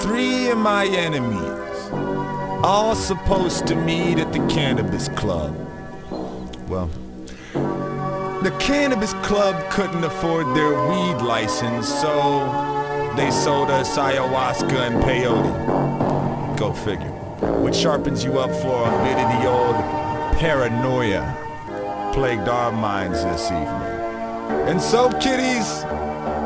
Three of my enemies, all supposed to meet at the cannabis club. Well, the cannabis club couldn't afford their weed license, so they sold us ayahuasca and peyote. Go figure. Which sharpens you up for a bit of the old paranoia plagued our minds this evening. And so, kiddies,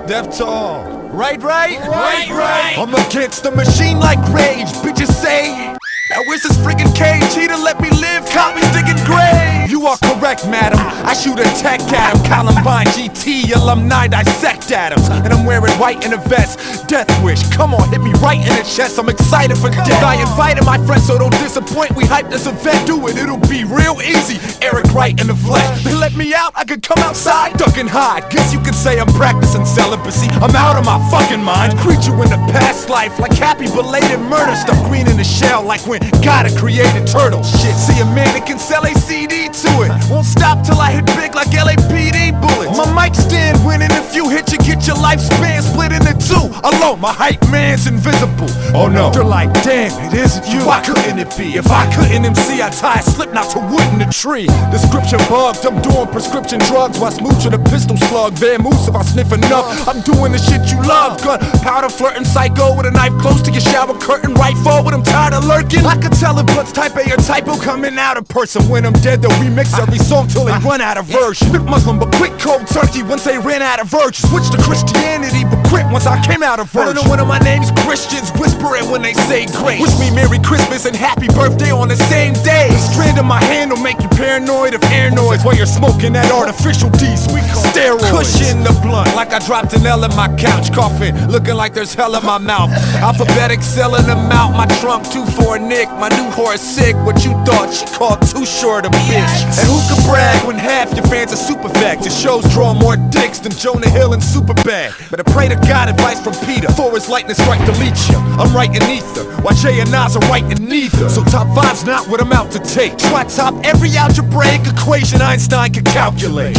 deaf to all. Right. I'm against the machine like rage. Bitches say, now where's this friggin' cage? He to let me live, copies digging grave. You are correct, madam. I shoot a tech at him. Columbine GT alumni dissect atoms. And I'm wearing white in a vest. Death wish, come on, hit me right in the chest. I'm excited for death. I invited my friends, so don't disappoint. We hype this event, do it, it'll be real easy. Eric Wright in the flesh. They let me out, I could come outside, duck and hide. Guess you could say I'm practicing celibacy. I'm out of my fucking mind. Creature in the past life, like happy belated murder. Stuff green in the shell, like when God created turtles. Shit, see a man that can sell a CD to it. Won't stop till I hit big like LAPD bullets. My mic stand winning, if you hit, you get your lifespan split into two. Alone, my hype man's invisible. Oh no, they're like, damn, it isn't you. Why couldn't it be? If I couldn't MC, I'd tie a slip knot to wood in the tree. Description bugged, I'm doing prescription drugs while smooch with a pistol slug. Van Moose if I sniff enough. I'm doing the shit you love. Gun, powder, flirting, psycho with a knife close to your shower curtain. Right forward, I'm tired of lurking. I could tell if blood's type A or typo coming out of person. When I'm dead, they'll remix every song till they run out of version. Bit Muslim but quick cold turkey once they ran out of virtue. Switch to Christianity but quit once I came out of virgin. I don't know one of my names, Christians whisper it when they say grace. Wish me Merry Christmas and Happy Birthday on the same day. The strand in my hand will make you paranoid of air noise while you're smoking that artificial D sweet steroids. Cushion the blunt like I dropped an L in my couch. Coughing, looking like there's hell in my mouth. Alphabetic selling them out. My trunk 2 for a nick. My new whore is sick. What you thought she called too short a bitch. And who can brag when half your fans are super fact? Your shows draw more dicks than Jonah Hill and Superbad. Better pray to God, advice from Peter. Thor's lightning strike delete you. I'm writing ether, while Jay and Nas are writing neither. So top 5's not what I'm out to take. Try top every algebraic equation Einstein can calculate.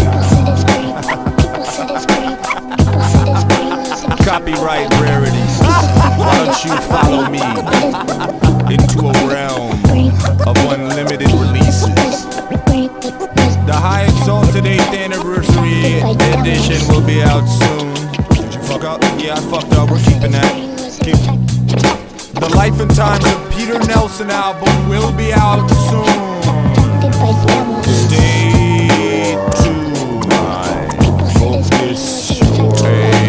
Copyright Rarities. Why don't you follow me into a realm of unlimited releases? The High Exalted 8th Anniversary Edition will be out soon. Did you fuck up? Yeah, I fucked up. We're keeping that. The Life and Times of Peter Nelson album will be out soon. Stay tuned. Focus your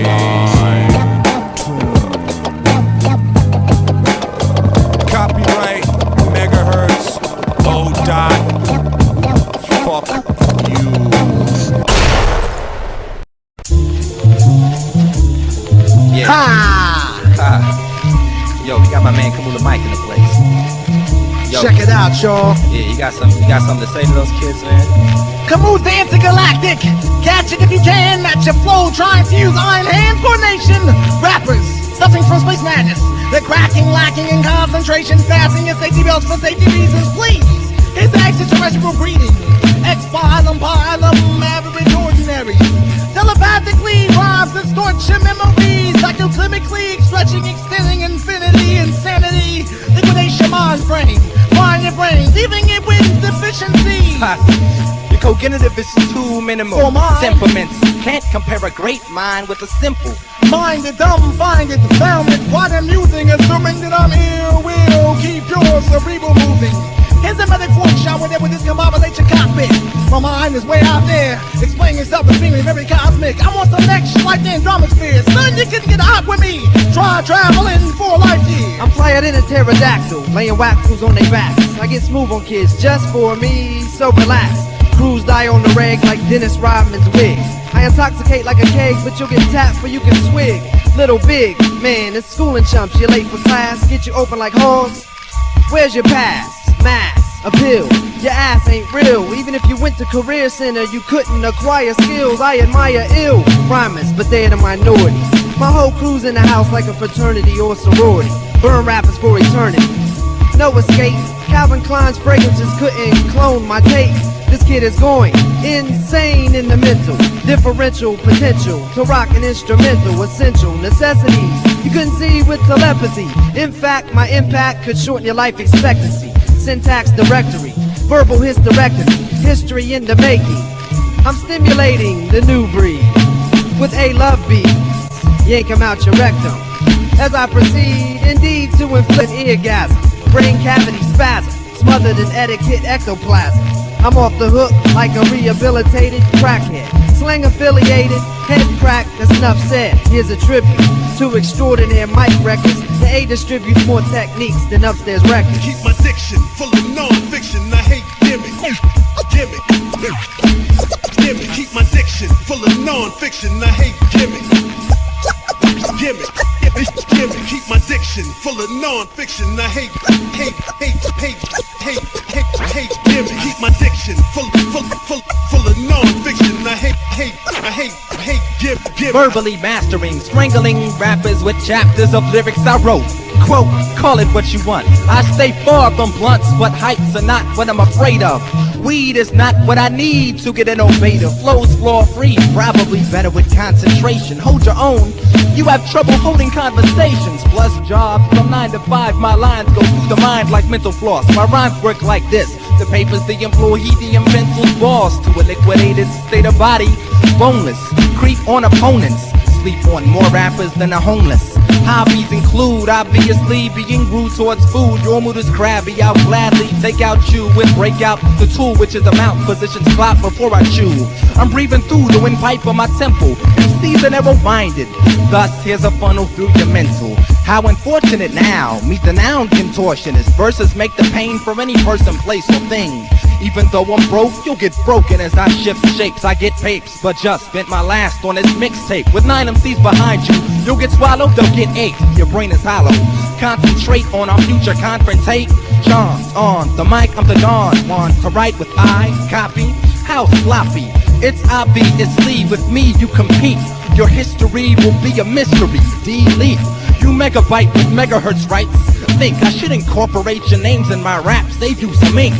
mind. Copyright megahertz. O dot. Fuck you. Yeah. Ha! Yo, we got my man Kamula Mike in the place. Yo. Check it out, y'all. Yeah, you got something to say to those kids, man? Camus the intergalactic. Catch it if you can. Match your flow. Trying to use iron hand coordination. Rappers suffering from space madness. They're cracking, lacking in concentration. Fastening your safety belts for safety reasons, please. His extraterrestrial breeding. X-phylum, average, ordinary. Telepathically rhymes distort your memories. Psychochemically stretching, extending infinity, insanity. Liquidation mind frame. Frying your brain, leaving it with deficiency. Your cognitive is too minimal. For mine. Temperaments can't compare a great mind with a simple. Mind it, dumb, find it, found it. Quite amusing, assuming that I'm ill will keep your cerebral moving. Here's a medic fork shower there with this combobulation cockpit. My mind is way out there, explaining itself as being very cosmic. I want some next like the Andromosphere. Son, you can get hot with me. Try traveling for a life year. I'm flyer than a pterodactyl, laying wackles on their backs. I get smooth on kids just for me, so relax. Crews die on the reg like Dennis Rodman's wig. I intoxicate like a keg, but you'll get tapped for you can swig. Little big, man, it's schooling chumps. You're late for class, get you open like hoes. Where's your pass? Mass, appeal, your ass ain't real. Even if you went to career center, you couldn't acquire skills. I admire ill rhymers, but they're the minority. My whole crew's in the house like a fraternity or sorority. Burn rappers for eternity. No escape, Calvin Klein's fragrances couldn't clone my tape. This kid is going insane in the mental. Differential potential to rock an instrumental. Essential necessities You couldn't see with telepathy. In fact, my impact could shorten your life expectancy. Syntax directory, verbal hysterectomy, history in the making. I'm stimulating the new breed with a love beat. Yank 'em out your rectum. As I proceed, indeed, to inflict eargasm, brain cavity spasm, smothered in etiquette ectoplasm. I'm off the hook like a rehabilitated crackhead. Slang affiliated, head crack, that's enough said. Here's a tribute to extraordinary mic records. The A distributes more techniques than upstairs records. Keep my diction full of non-fiction. I hate gimmick. Gimmick. Keep my diction full of non-fiction. I hate gimmick. Gimmick. Keep my diction full of non-fiction. I hate gimmick. Keep my diction full of non-fiction. I hate gimmick. Verbally mastering, strangling rappers with chapters of lyrics I wrote. Quote, call it what you want. I stay far from blunts, but heights are not what I'm afraid of. Weed is not what I need to get innovative. Flows floor free, probably better with concentration. Hold your own. You have trouble holding conversations. Plus jobs from 9 to 5. My lines go through the mind like mental floss. My rhymes work like this. The paper's the employee, the inventor's boss. To a liquidated state of body, boneless. Creep on opponents. Sleep on more rappers than the homeless. Hobbies include, obviously, being rude towards food. Your mood is crabby, I'll gladly take out you and break out the tool, which is a mount position spot before I chew. I'm breathing through the windpipe of my temple, MCs are narrow-minded. Thus, here's a funnel through your mental. How unfortunate now, meet the noun contortionist. Verses make the pain for any person, place, or thing. Even though I'm broke, you'll get broken as I shift shapes. I get papes, but just spent my last on this mixtape. With 9 MCs behind you, you'll get swallowed, they'll get 8. Your brain is hollow. Concentrate on our future confrontate. John, on the mic, I'm the Don. Want to write with I, copy? How sloppy. It's obviously with me you compete. Your history will be a mystery. Delete. You megabyte with megahertz rights. Think I should incorporate your names in my rap. Save you some ink.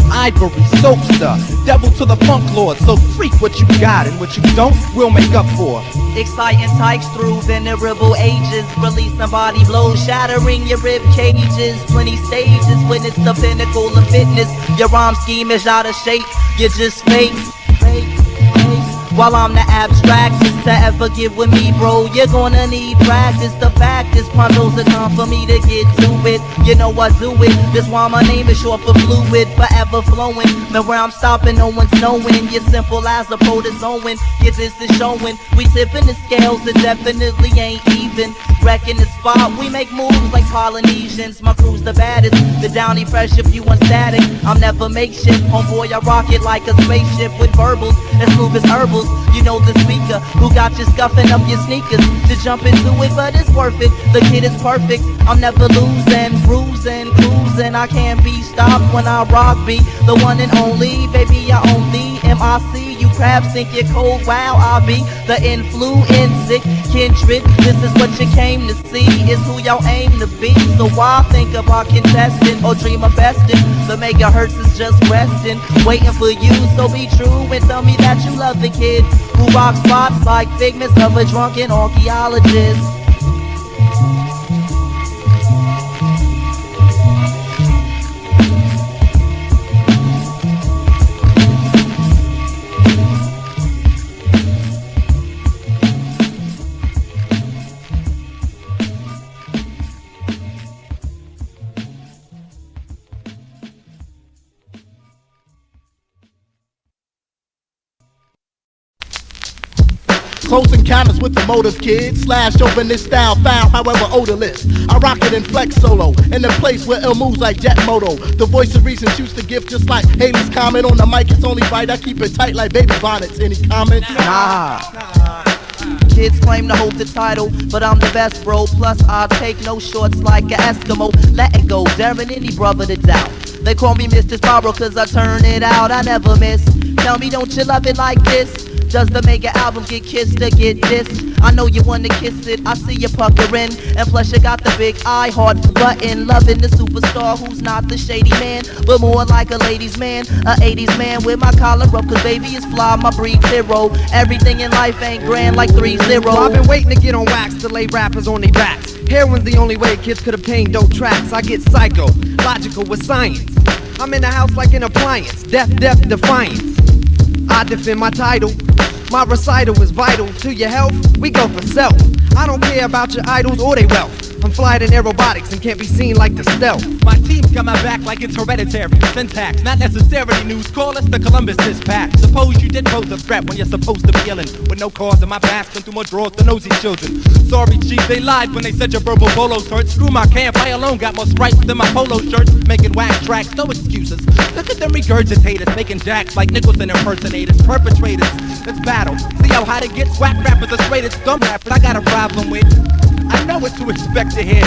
Ivory, soapster, devil to the funk lord. So freak what you got and what you don't, we'll make up for. Exciting types through venerable ages. Releasing body blows, shattering your rib cages. 20 stages, witness the pinnacle of fitness. Your rhyme scheme is out of shape, you're just fake. While I'm the abstract, just to ever get with me, bro, you're gonna need practice. The fact is, pronto's the time for me to get to it. You know I do it, that's why my name is short for fluid, forever flowing. Man, where I'm stopping, no one's knowing. You're simple as a protozoan, your this is showing. We tipping the scales, it definitely ain't even. Wrecking the spot, we make moves like Polynesians. My crew's the baddest, the downy fresh if you want static. I'm never makeshift, homeboy, I rock it like a spaceship with verbals as smooth as herbals. You know the speaker who got you scuffing up your sneakers to jump into it, but it's worth it. The kid is perfect. I'm never losing, bruising, cruising. I can't be stopped when I rock beat. The one and only, baby, I own the MIC. You crabs think you're cold, wow, I'll be the influencer kindred. This is what you came to see, is who y'all aim to be. So why think about contesting or dream of besting? The megahertz is just resting, waiting for you. So be true and tell me that you love the kid who rocks spots like figments of a drunken archaeologist. Close encounters with the motive, kid. Slashed open this style, foul, however odorless. I rock it in flex solo, in a place where ill moves like Jet Moto. The voice of reason shoots the gift just like Haley's comment. On the mic, it's only right, I keep it tight like baby bonnets. Any comments? Nah. Kids claim to hold the title, but I'm the best, bro. Plus, I take no shorts like an Eskimo. Let it go, daring any brother to doubt. They call me Mr. Sparrow cause I turn it out, I never miss. Tell me, don't you love it like this? Does the mega album get kissed or get dissed? I know you wanna kiss it, I see you puckering. And plus you got the big eye, heart button. Loving the superstar who's not the shady man, but more like a ladies man, a 80s man with my collar up. Cause baby is fly, my breed zero. Everything in life ain't grand like 3-0. Well, I've been waiting to get on wax to lay rappers on their backs. Heroin's the only way kids could obtain dope tracks. I get psycho, logical with science. I'm in the house like an appliance, death, defiance. I defend my title. My recital is vital to your health. We go for self. I don't care about your idols or their wealth. I'm flying in aerobatics and can't be seen like the stealth. My team's got my back like it's hereditary. Syntax, not necessarily news. Call us the Columbus Dispatch. Suppose you did pose a threat when you're supposed to be yelling. With no cause in my past, been through more drawers than nosy children. Sorry, chief, they lied when they said your verbal bolos hurt. Screw my camp, I alone got more stripes than my polo shirts. Making whack tracks, no excuses. Look at them regurgitators, making jacks like Nicholson impersonators. Perpetrators, let's battle. See how hot it gets? Whack rappers are straight as dumb rappers. I got a problem with. I know what to expect to hear.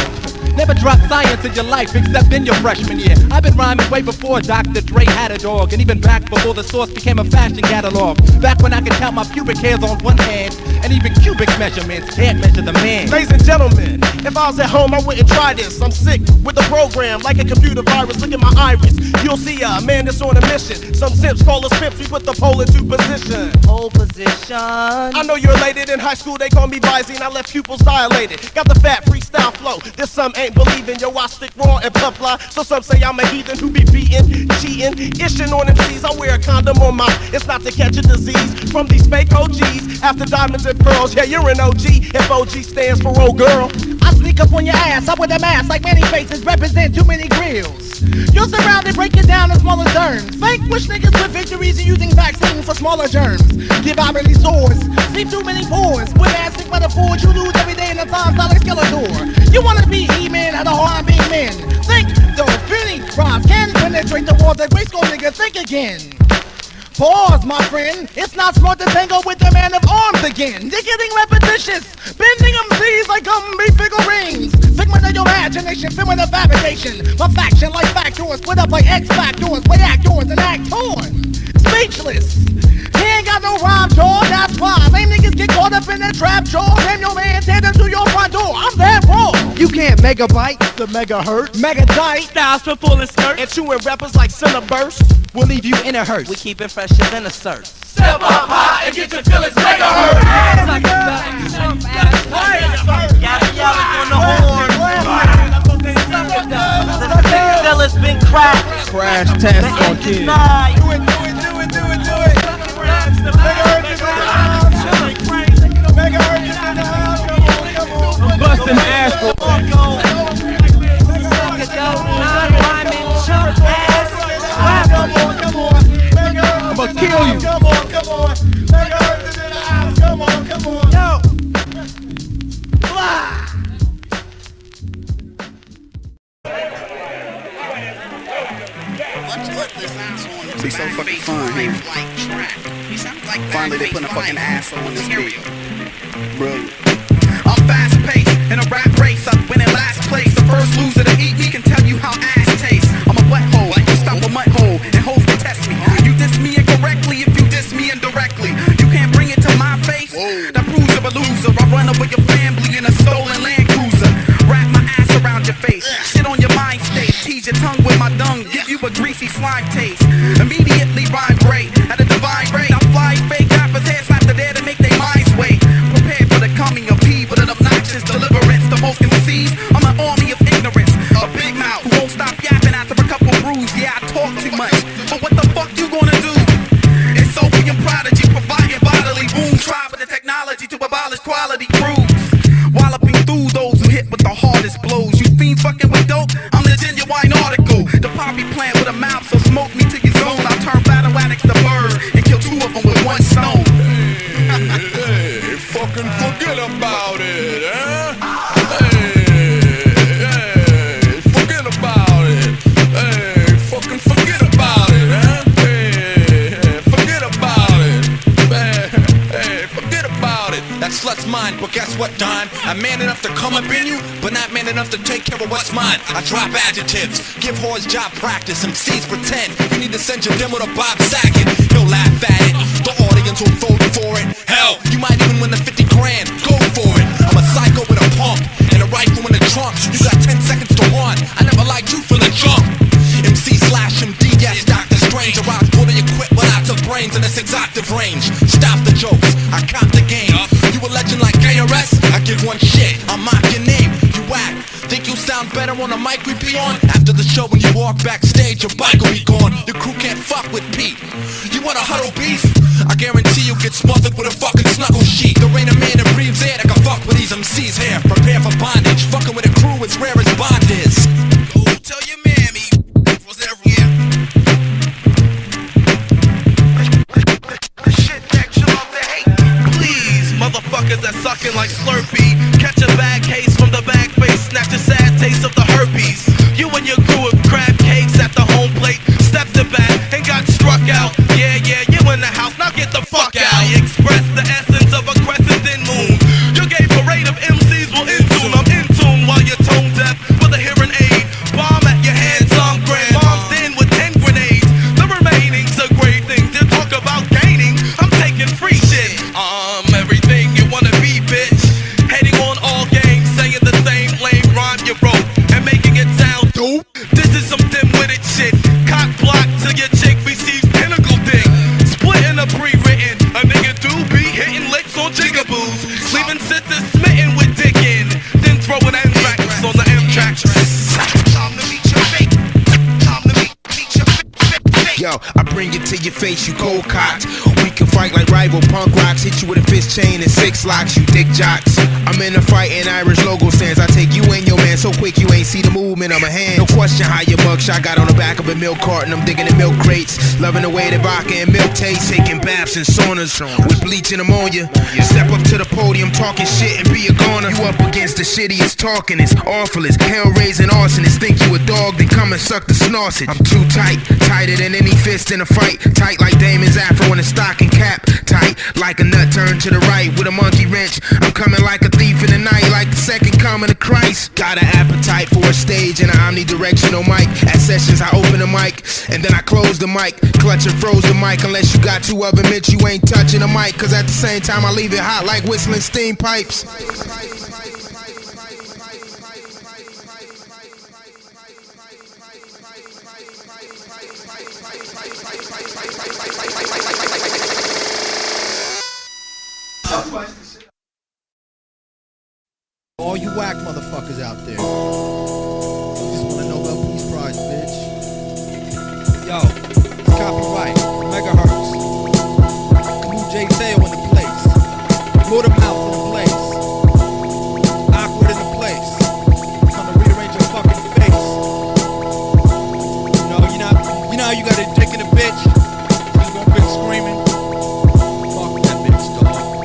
Never drop science in your life except in your freshman year. I've been rhyming way before Dr. Dre had a dog, and even back before the source became a fashion catalog. Back when I could count my pubic hairs on one hand, and even cubic measurements can't measure the man. Ladies and gentlemen, if I was at home, I wouldn't try this. I'm sick with the program, like a computer virus. Look at my iris. You'll see a man that's on a mission. Some simps call us pimps. We put the pole into position. Pole position. I know you're elated. In high school, they call me Visine. I left pupils dilated. Got the fat freestyle flow. This some ain't believing. Yo, I stick raw and blah blah. So some say I'm a heathen who be beating, cheating, ishing on MCs. I wear a condom on my. It's not to catch a disease from these fake OGs. After diamonds and pearls, yeah, you're an OG. If OG stands for old girl, I sneak up on your ass, up with a mask like many faces represent too many grills. You're surrounded, break it down in smaller terms. Fake wish niggas with victories and using vaccines for smaller germs. Give out many swords, see too many pores. With ass sick metaphors, you lose every day in the time like Skeletor. You wanna be He-Man at a hard being men. Think those penny rhymes can penetrate the walls that Grayskull nigga think again. Pause, my friend. It's not smart to tangle with the man of arms again. You're getting repetitious, bending MCs like Gumby figurines. Figment of your imagination, figment of fabrication. My faction like factors, split up like X factors, play actors and act torn. Speechless. He ain't got no rhyme, jaw, that's why. Lame niggas get caught up in that trap jaw. Name your man, tear them to your front door. I'm that raw. You can't megabyte the megahertz, Megadite, styles for full and skirt, and chewing rappers like Cinnaburst. We'll leave you in a hearse. We keep it fresher than a cert. Step up high and get your feelings megahertz. Gabby yelling on the horn. The still has been cracked. Crash test on The kids. night. Do it. Megahertz is in the house. Megahertz is in the house. Come on. Busting ass for I'm gonna kill you. Come on. Megahertz is in the house. Come on. yo. Fly. Be so fucking fun here. Finally they putting a fucking ass on this beat. Brilliant. I'm fast paced in a rap race. I win in last place. The first loser to eat me can tell you how ass tastes. I'm a butthole, you stop a mud hole, and hoes can test me. You diss me incorrectly if you diss me indirectly. You can't bring it to my face. That proves you're a loser. I run over your family in a stolen Land Cruiser. Wrap my ass around your face. Shit on your mind state. Tease your tongue with my dung. Give you a greasy slime taste. Immediately rhyme great at a divine rate. I fly fake rappers head slap the dead and make their minds wait. Prepared for the coming of people and obnoxious deliverance. The most conceived, I'm an army of ignorance. A big mouth who won't stop yapping after a couple brews. Yeah, I talk too much, but what the fuck you gonna do? It's opium prodigy providing bodily wounds. Try with the technology to abolish quality crews. Walloping through those who hit with the hardest blows. You fiends fucking with dope, I'm the genuine article. The poppy plant with a mouth, so smoke me to your zone. I'll turn battle addicts to birds and kill two of them with one stone. Hey, fucking forget about it, huh? Hey, forget about it. Hey, fucking forget about it, huh? Hey, forget about it. Hey, forget about it. That slut's mine, but guess what, Don? I'm man enough to come up in you, but not man enough to take care of what's mine. I drop adjectives, give whores job practice, MCs pretend. You need to send your demo to Bob Saget. Yo, laugh at it. The audience will vote for it. Hell, you might even win the 50 grand. Go for it. I'm a psycho with a pump and a rifle in the trunk. You got 10 seconds to run. I never liked you from the jump. MC/MD, yes, Dr. Strange. I rock fully equipped with lots of brains in this exactive range. Stop the jokes, I cop the game. You a legend like KRS? I give one shit, I mock your name. You whack. Think you sound better on the mic we be on? After the show when you walk backstage, your bike will be gone. Your crew can't fuck with Pete. You wanna huddle beef? I guarantee you get smothered with a fucking snuggle sheet. There ain't a man that breathes air that can fuck with these MCs here. Prepare for bondage, fucking with a crew as rare as bond is. Oh, tell your mammy, was that real? The shit that you love to hate. Please, motherfuckers that sucking like Slurpee. Catch a bad case from the back face, snatch a sad taste of the herpes. You and your crew of crab cakes at the home plate, stepped it back and got struck out. Yeah, you in the house, now get the fuck out. Express the essence of a crescent moon. Your gay parade of MCs will in tune. I'm in tune while you're tone deaf with a hearing aid. Bomb at your head, some grand bombs in with 10 grenades. The remaining's a great thing to talk about gaining. I'm taking free shit. Everything you wanna be, bitch. Heading on all gangs, saying the same lame rhyme you wrote and making it sound dope. This is some dim-witted shit. Cock block till your chick receives pinnacle dick. Splitting a pre-written, a nigga do be hitting licks on jigaboos. Leaving sisters smitten with dick in, then throwing anthrax on the M-track. Time to meet your fate. Time to meet your fate. Yo, I bring it to your face, you cold cocked. We can fight like rival punk rocks. Hit you with a fist chain and 6 locks, you dick jocks. I'm in a fight in Irish logo stands. I take you and your man so quick you ain't see the movement of my hand. No question how your mugshot got on the back of a milk carton. I'm digging in milk crates, loving the way the vodka and milk taste. Taking baths and saunas with bleach and ammonia. Step up to the podium talking shit and be a goner. You up against the shittiest talking, it's awfulest. Hell-raising arsonists, think you a dog, then come and suck the snorsage. I'm too tight, tighter than any fist in a fight. Tight like Damon's afro in a stocking cap. Tight like a nut turned to the right with a monkey wrench. I'm coming like a thief in the night, like the second coming of Christ. Got an appetite for a stage and an omnidirectional mic. At sessions I open the mic and then I close the mic. Clutch and froze the mic unless you got two of them, bitch, you ain't touching the mic. Cause at the same time I leave it hot like whistling steam pipes. All you whack motherfuckers out there, you just want a Nobel Peace Prize, bitch. Yo, it's Copywrite, Megahertz, New J Tail in the place, Watermouth in the place, Awkward in the place. Come to rearrange your fucking face. You know how you got a dick in a bitch. You just gonna quit screaming. Fuck that bitch, dog.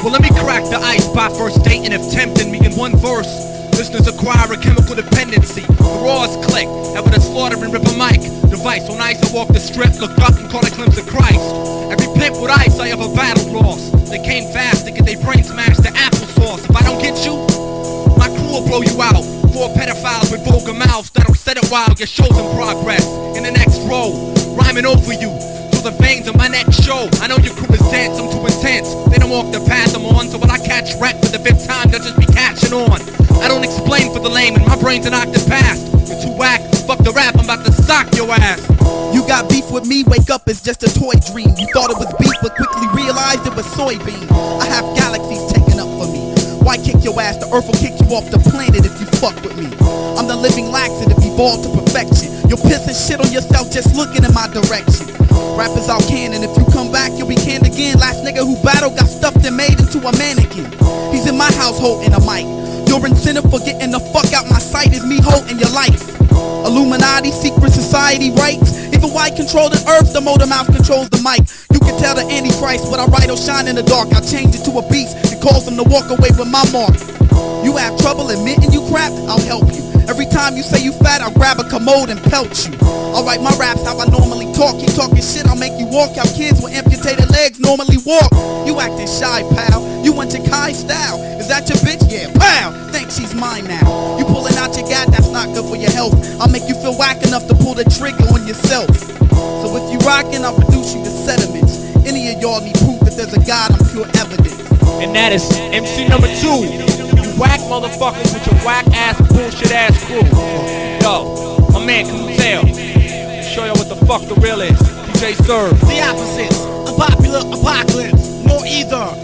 Well, let me crack the ice by first dating if tempting me in one verse. Listeners acquire a chemical dependency. The raws click, having a slaughter and rip a mic. Device on ice, I walk the strip, look up and call it glimpse of Christ. Every pimp with ice I ever battled lost. They came fast to get their brain smashed to applesauce. If I don't get you, my crew will blow you out. 4 pedophiles with vulgar mouths that'll set it while your show's in progress. In the next row, rhyming over you. The veins of my next show. I know your crew is dense, I'm too intense. They don't walk the path I'm on, so when I catch rap for the 5th time, they'll just be catching on. I don't explain for the lame, and my brain's an octave past. You're too whack, fuck the rap, I'm about to sock your ass. You got beef with me, wake up, it's just a toy dream. You thought it was beef, but quickly realized it was soybean. I have galaxies taken up for me. Why kick your ass? The earth will kick you off the planet if you fuck with me. I'm the living laxative, evolved to perfection. You'll piss and shit on yourself just looking in my direction. Rappers out cannon, if you come back, you'll be canned again. Last nigga who battled got stuffed and made into a mannequin. He's in my household in a mic. Your incentive for getting the fuck out my sight is me holding your life. Illuminati, secret society rights. Even white control the earth, the motor mouth controls the mic. You can tell the Antichrist what I write will shine in the dark. I'll change it to a beast and cause them to walk away with my mark. You have trouble admitting you crap, I'll help you. Every time you say you fat, I'll grab a commode and pelt you. I'll write my raps how I normally talk. Keep talking shit, I'll make you walk how kids with amputated legs normally walk. You acting shy, pal. You want your Kai style. Is that your bitch? Yeah, pow. Think she's mine now. You pulling out your gat, that's not good for your health. I'll make you feel whack enough to pull the trigger on yourself. So if you rockin', I'll produce you the sediments. Any of y'all need proof that there's a God, I'm pure evidence. And that is MC number 2. You whack motherfuckers with your whack ass bullshit ass crew. Yo, my man Kutel. Show you what the fuck the real is. DJ Serve. The opposites, a popular apocalypse. More ether,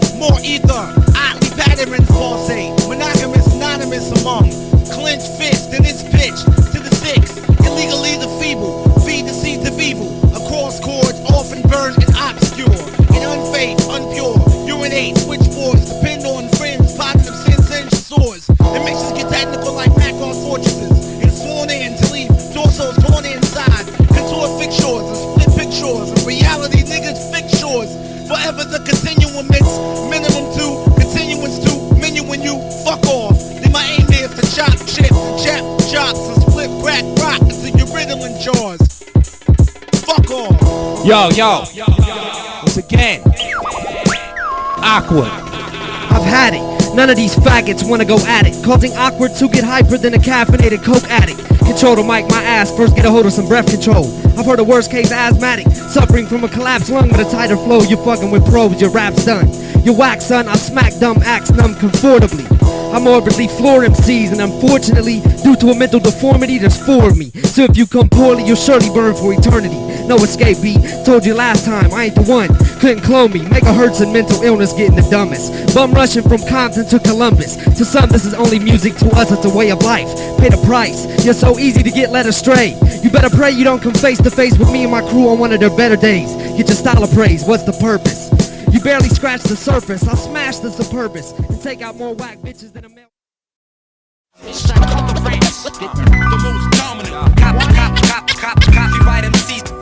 oddly patterns, falsate. Monogamous, anonymous among. Clenched fist in its pitch to the six. Illegally the feeble, feed the seeds of evil. Across chords, often burned and obscure. In unfaith, unpure, urinate, switchboards. Depend on friends, positive sins and swords. The mixes get technical like Macron fortresses. And sworn in to leave torsos torn inside. Contour fixtures and split pictures. In reality, niggas fixtures. Forever the continuum it's minimum 2, continuance 2, menu when you fuck off. Then my aim is to chop chips and chap chops and split crack rock until you're riddling jaws. Fuck off. Yo. Once again. Awkward. I've had it. None of these faggots wanna go at it. Causing awkward to get hyper than a caffeinated coke addict. Control the mic, my ass, first get a hold of some breath control. I've heard a worst case asthmatic, suffering from a collapsed lung with a tighter flow. You're fucking with probes, your rap's done. You whack son, I smack dumb acts numb comfortably. I morbidly floor MCs, and unfortunately, due to a mental deformity, there's 4 of me. So if you come poorly, you'll surely burn for eternity. No escape, B. Told you last time, I ain't the one. Couldn't clone me. Megahertz and mental illness getting the dumbest. Bum rushing from Compton to Columbus. To some, this is only music. To us, it's a way of life. Pay the price. You're so easy to get led astray. You better pray you don't come face to face with me and my crew on one of their better days. Get your style of praise. What's the purpose? You barely scratch the surface. I'll smash the Superbus and take out more whack bitches than a male. The most dominant. Copyright MCs.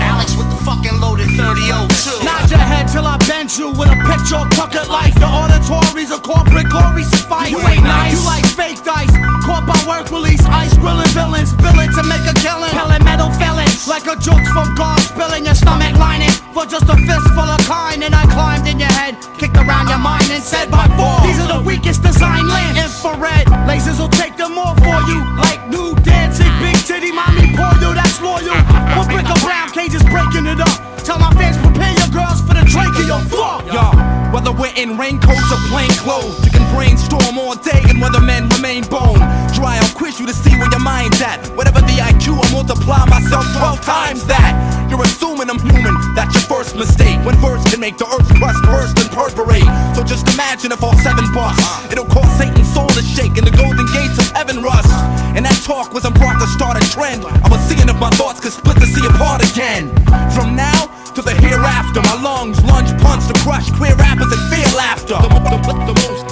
Alex with the fucking loaded 3002. Nod your head till I bend you with a picture of crooked life. The auditories of corporate glory suffice. You ain't nice. You like fake dice. Caught by work release. Ice grilling villains. Spilling to make a killing. Pelling metal felons. Like a joke from God. Spilling your stomach lining. For just a fistful of kind. And I climbed in your head. Kicked around your mind and said by 4. These are the weakest design lamps. Infrared. Lasers will take them all for you. Like new dancing. Big titty mommy pour you. That's loyal. We'll brick a brown cages breaking it up. Tell my fans prepare your girls for the drink of your fuck. Yo, whether we're in raincoats or plain clothes, you can brainstorm all day and whether men remain bone dry. I'll quiz you to see where your mind's at. Whatever the IQ, I'll multiply myself 12 times that. You're assuming I'm human, that's your first mistake. When verse can make the earth's crust burst and perforate. So just imagine if all 7 busts. It'll cause Satan's soul to shake and the golden gates of heaven rust. And that talk wasn't brought to start a trend. I was seeing if my thoughts could split to see apart again. From now to the hereafter, my lungs lunge punch to crush queer rappers and fear laughter. The most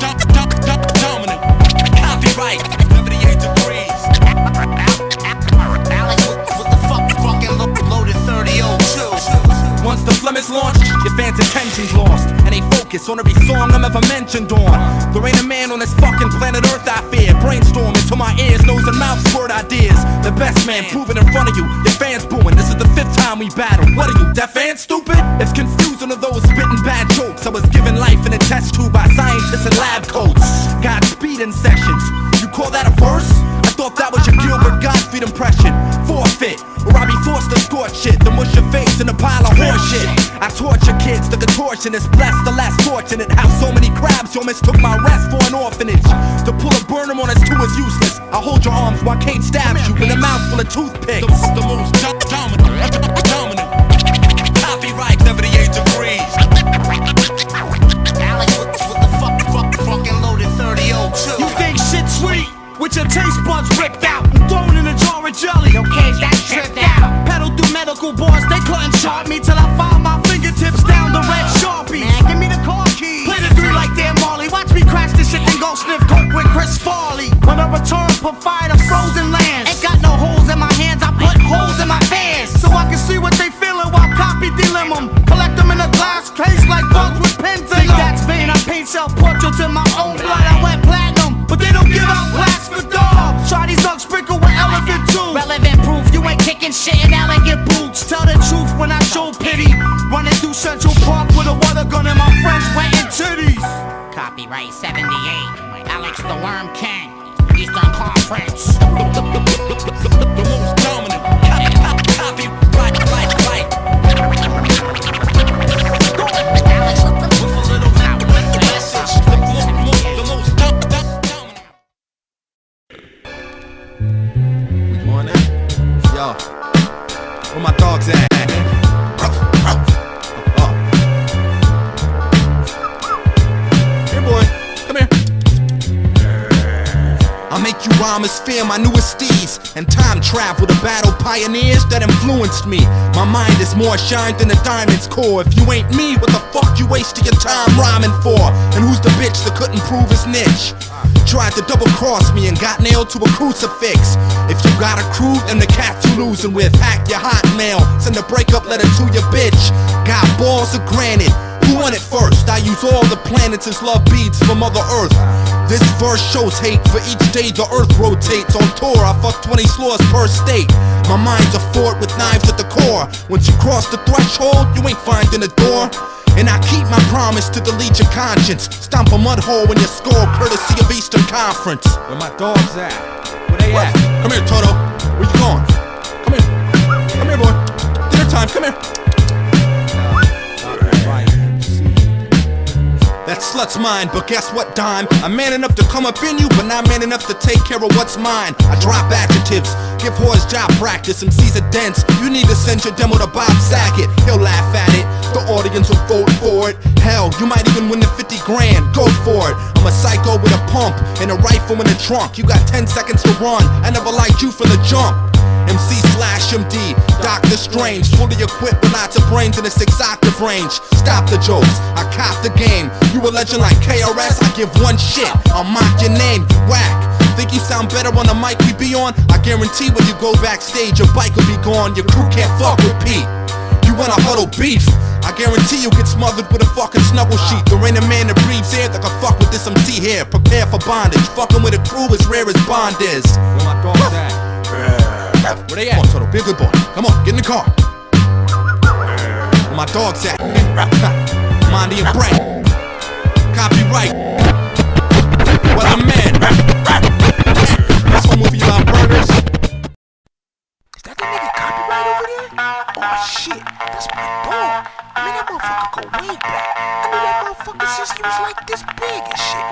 dominant. Copyright 78 degrees. Alex with the fucking loaded 3002. Once the phlegm is launched, your fans' attention's lost, and they focus on every song I'm ever mentioned on. There ain't a man on this fucking planet Earth I fear. Brainstorming till my ears, nose, and mouth squirt ideas. The best man proving in front of you, your fans booing. This is the 5th time we battle. What are you, deaf and stupid? It's confusing to those spitting bad jokes. I was given life in a test tube by scientists in lab coats. Godspeed in sessions. You call that a verse? I thought that was your Gilbert Gottfried impression. Forfeit, or I be forced to scorch shit, to mush your face in a pile of horse shit. I torture kids, the contortionist, blessed the less fortunate. How so many crabs you mistook my rest for an orphanage. To pull a Burnham on us too is useless. I'll hold your arms while Kate stabs you with a mouthful of toothpicks. The most dominant. Copyright 78 degrees. Alex with the fucking loaded 3002. You think shit sweet? With your taste buds ripped out and thrown in a jar of jelly. Your kids that tripped out. Pedal through medical bars, they couldn't chart me till I found my fingertips down the red Sharpie. Man, give me the car keys. Play the 3 like Dan Marley. Watch me crash this shit and go sniff coke with Chris Farley. When I return, provide a frozen lands. Ain't got no holes in my hands, I put holes in my fans. So I can see what they feeling while copy dilemma them. Collect them in a glass case like bugs with pens in them. That's vain, I paint self-portraits in my own blood. I went platinum, but they don't give out plaques for dogs. Try these dogs sprinkle with elephant too. Relevant proof, you ain't kicking shit in elegant boots. Tell the truth when I show pity. Running through Central Park with a water gun and my friends wetting titties. Copyright 78. Alex the Worm King. Eastern Conference. The most dominant. Where my dogs at? Here, boy, come here. I'll make you rhymers fear my newest steeds and time travel to battle pioneers that influenced me. My mind is more shined than a diamond's core. If you ain't me, what the fuck you wasting your time rhyming for? And who's the bitch that couldn't prove his niche? Tried to double cross me and got nailed to a crucifix. If you got a crew, then the cats you losing with. Hack your hotmail, send a breakup letter to your bitch. Got balls of granite, who won it first? I use all the planets as love beats for Mother Earth. This verse shows hate for each day the earth rotates. On tour, I fuck 20 slots per state. My mind's a fort with knives at the core. Once you cross the threshold, you ain't finding a door. And I keep my promise to delete your conscience. Stomp a mud hole when you score, courtesy of Eastern Conference. Where my dogs at? Where they at? Come here, Toto. Where you going? Come here. Come here, boy. Dinner time, come here. That slut's mine, but guess what, dime? I'm man enough to come up in you, but not man enough to take care of what's mine. I drop adjectives, give whores job practice, MC's are dense. You need to send your demo to Bob Saget, he'll laugh at it. The audience will vote for it. Hell, you might even win the 50 grand, go for it. I'm a psycho with a pump and a rifle in the trunk. You got 10 seconds to run, I never liked you from the jump. MC/MD, Dr. Strange, fully equipped with lots of brains in a 6-octave range. Stop the jokes, I cop the game. You a legend like KRS, I give one shit. I'll mock your name, you whack. Think you sound better on the mic we be on? I guarantee when you go backstage, your bike will be gone. Your crew can't fuck with Pete. You wanna huddle beef? I guarantee you get smothered with a fucking snuggle sheet. There ain't a man that breathes air that can fuck with this MC here. Prepare for bondage, fucking with a crew as rare as Bond is. Where my dogs at? Where they at? Come on, Toto, be a good boy. Come on, get in the car. Where my dogs at? Monty and Brett. Copywrite. Well, I'm man. That's one movie about burners. Is that nigga Copyright over there? Oh shit, that's my dog. Man, that motherfucker go way back. I knew that motherfucker since he was like this big and shit.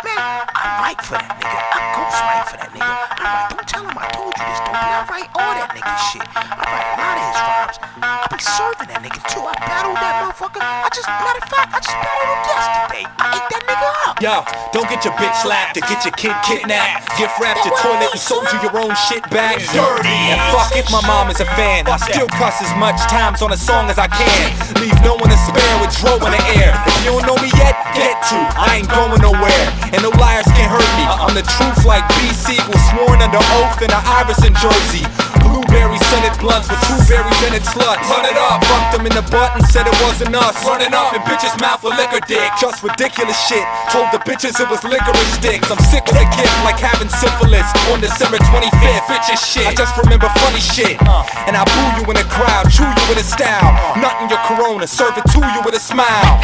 Man, I write for that nigga. I ghost write for that nigga. I write, don't tell him I told you this, though, but I write all that nigga shit. I write a lot of his rhymes. I be serving that nigga too. I battled that motherfucker. Matter of fact, I just battled him yesterday. I ate that nigga up. Yo, don't get your bitch slapped or get your kid kidnapped. Gift wrapped your toilet and sold you your own shit back. Dirty. And fuck if my mom is a fan. I still cuss as much times on a song as I can. Leave no one to spare with dro in the air. If you don't know me yet, get to. I ain't going nowhere. And no liars can hurt me. I'm the truth like B. Siegel, sworn under oath in an Iverson jersey. Blueberry scented blunts with 2 berries in it sluts. Run it up, fucked them in the butt and said it wasn't us. Running up in bitches' mouth with liquor dick. Just ridiculous shit. Told the bitches it was licorice sticks. I'm sick of the gift like having syphilis on December 25th. Bitches shit. I just remember funny shit. And I boo you in the crowd, chew you with a style. Nut in your Corona, serve it to you with a smile.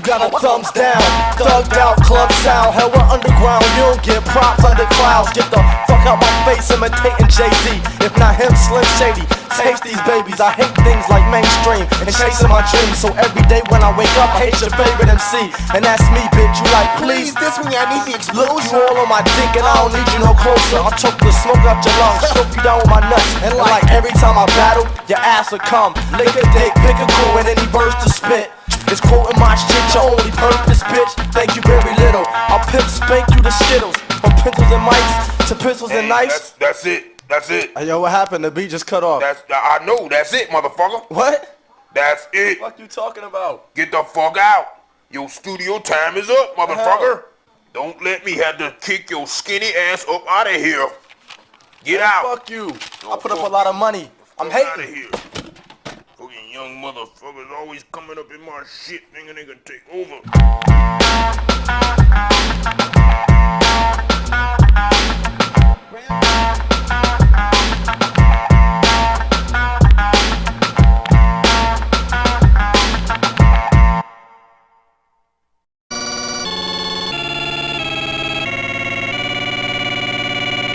Got a thumbs down, thugged out, club sound. Hell, we're underground, you don't get props under clouds. Get the fuck out my face, imitating Jay-Z. If not him, Slim Shady. Taste these babies, I hate things like mainstream and chasing my dreams. So every day when I wake up, I hate your favorite MC. And that's me, bitch, you like, please, this one, I need the explosion. You all on my dick and I don't need you no closer. I'll choke the smoke out your lungs, choke you down with my nuts. And like every time I battle, your ass will come. Lick a dick, pick a crew, and any verse to spit. It's quoting my shit, your only purpose, bitch. Thank you very little. I'll pimp spank you to Skittles. From pencils and mics to pencils and knives. That's it. That's it. Hey, yo, what happened? The beat just cut off. I know. That's it, motherfucker. What? That's it. What the fuck you talking about? Get the fuck out. Your studio time is up, motherfucker. Don't let me have to kick your skinny ass up out of here. Get out. Fuck you. I put up a lot of money. I'm hating. Out of here. Fucking young motherfuckers always coming up in my shit, thinking they can take over.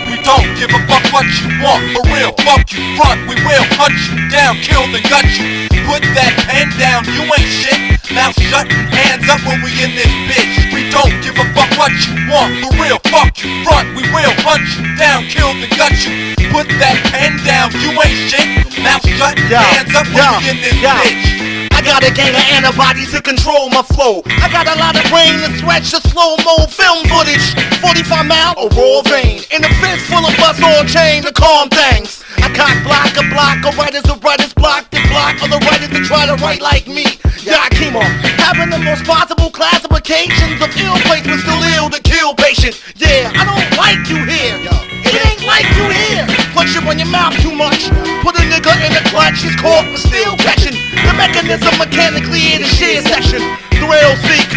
We don't give a fuck what what you want. For real, fuck you front, we will hunt you down, kill then gut you. Put that pen down, you ain't shit. Mouth shut and hands up when we in this bitch. We don't give a fuck what you want. For real, fuck you front, we will hunt you down, kill then gut you. Put that pen down, you ain't shit. Mouth shut and hands up when we in this bitch. I got a gang of antibodies to control my flow. I got a lot of brain to stretch the slow-mo film footage. 45 mile or raw vein. In a fist full of bus on chain to calm things. I cock block a block of writers who writers block the block of the writers that try to write like me. Yeah, I came on having the most possible classifications of ill placement, still ill to kill patient. Yeah, I don't like you here. It ain't like you here. Punch you on your mouth too much. Put a nigga in the clutch, he's caught for still catching. The mechanism mechanically in the sheer section. Thrill seek,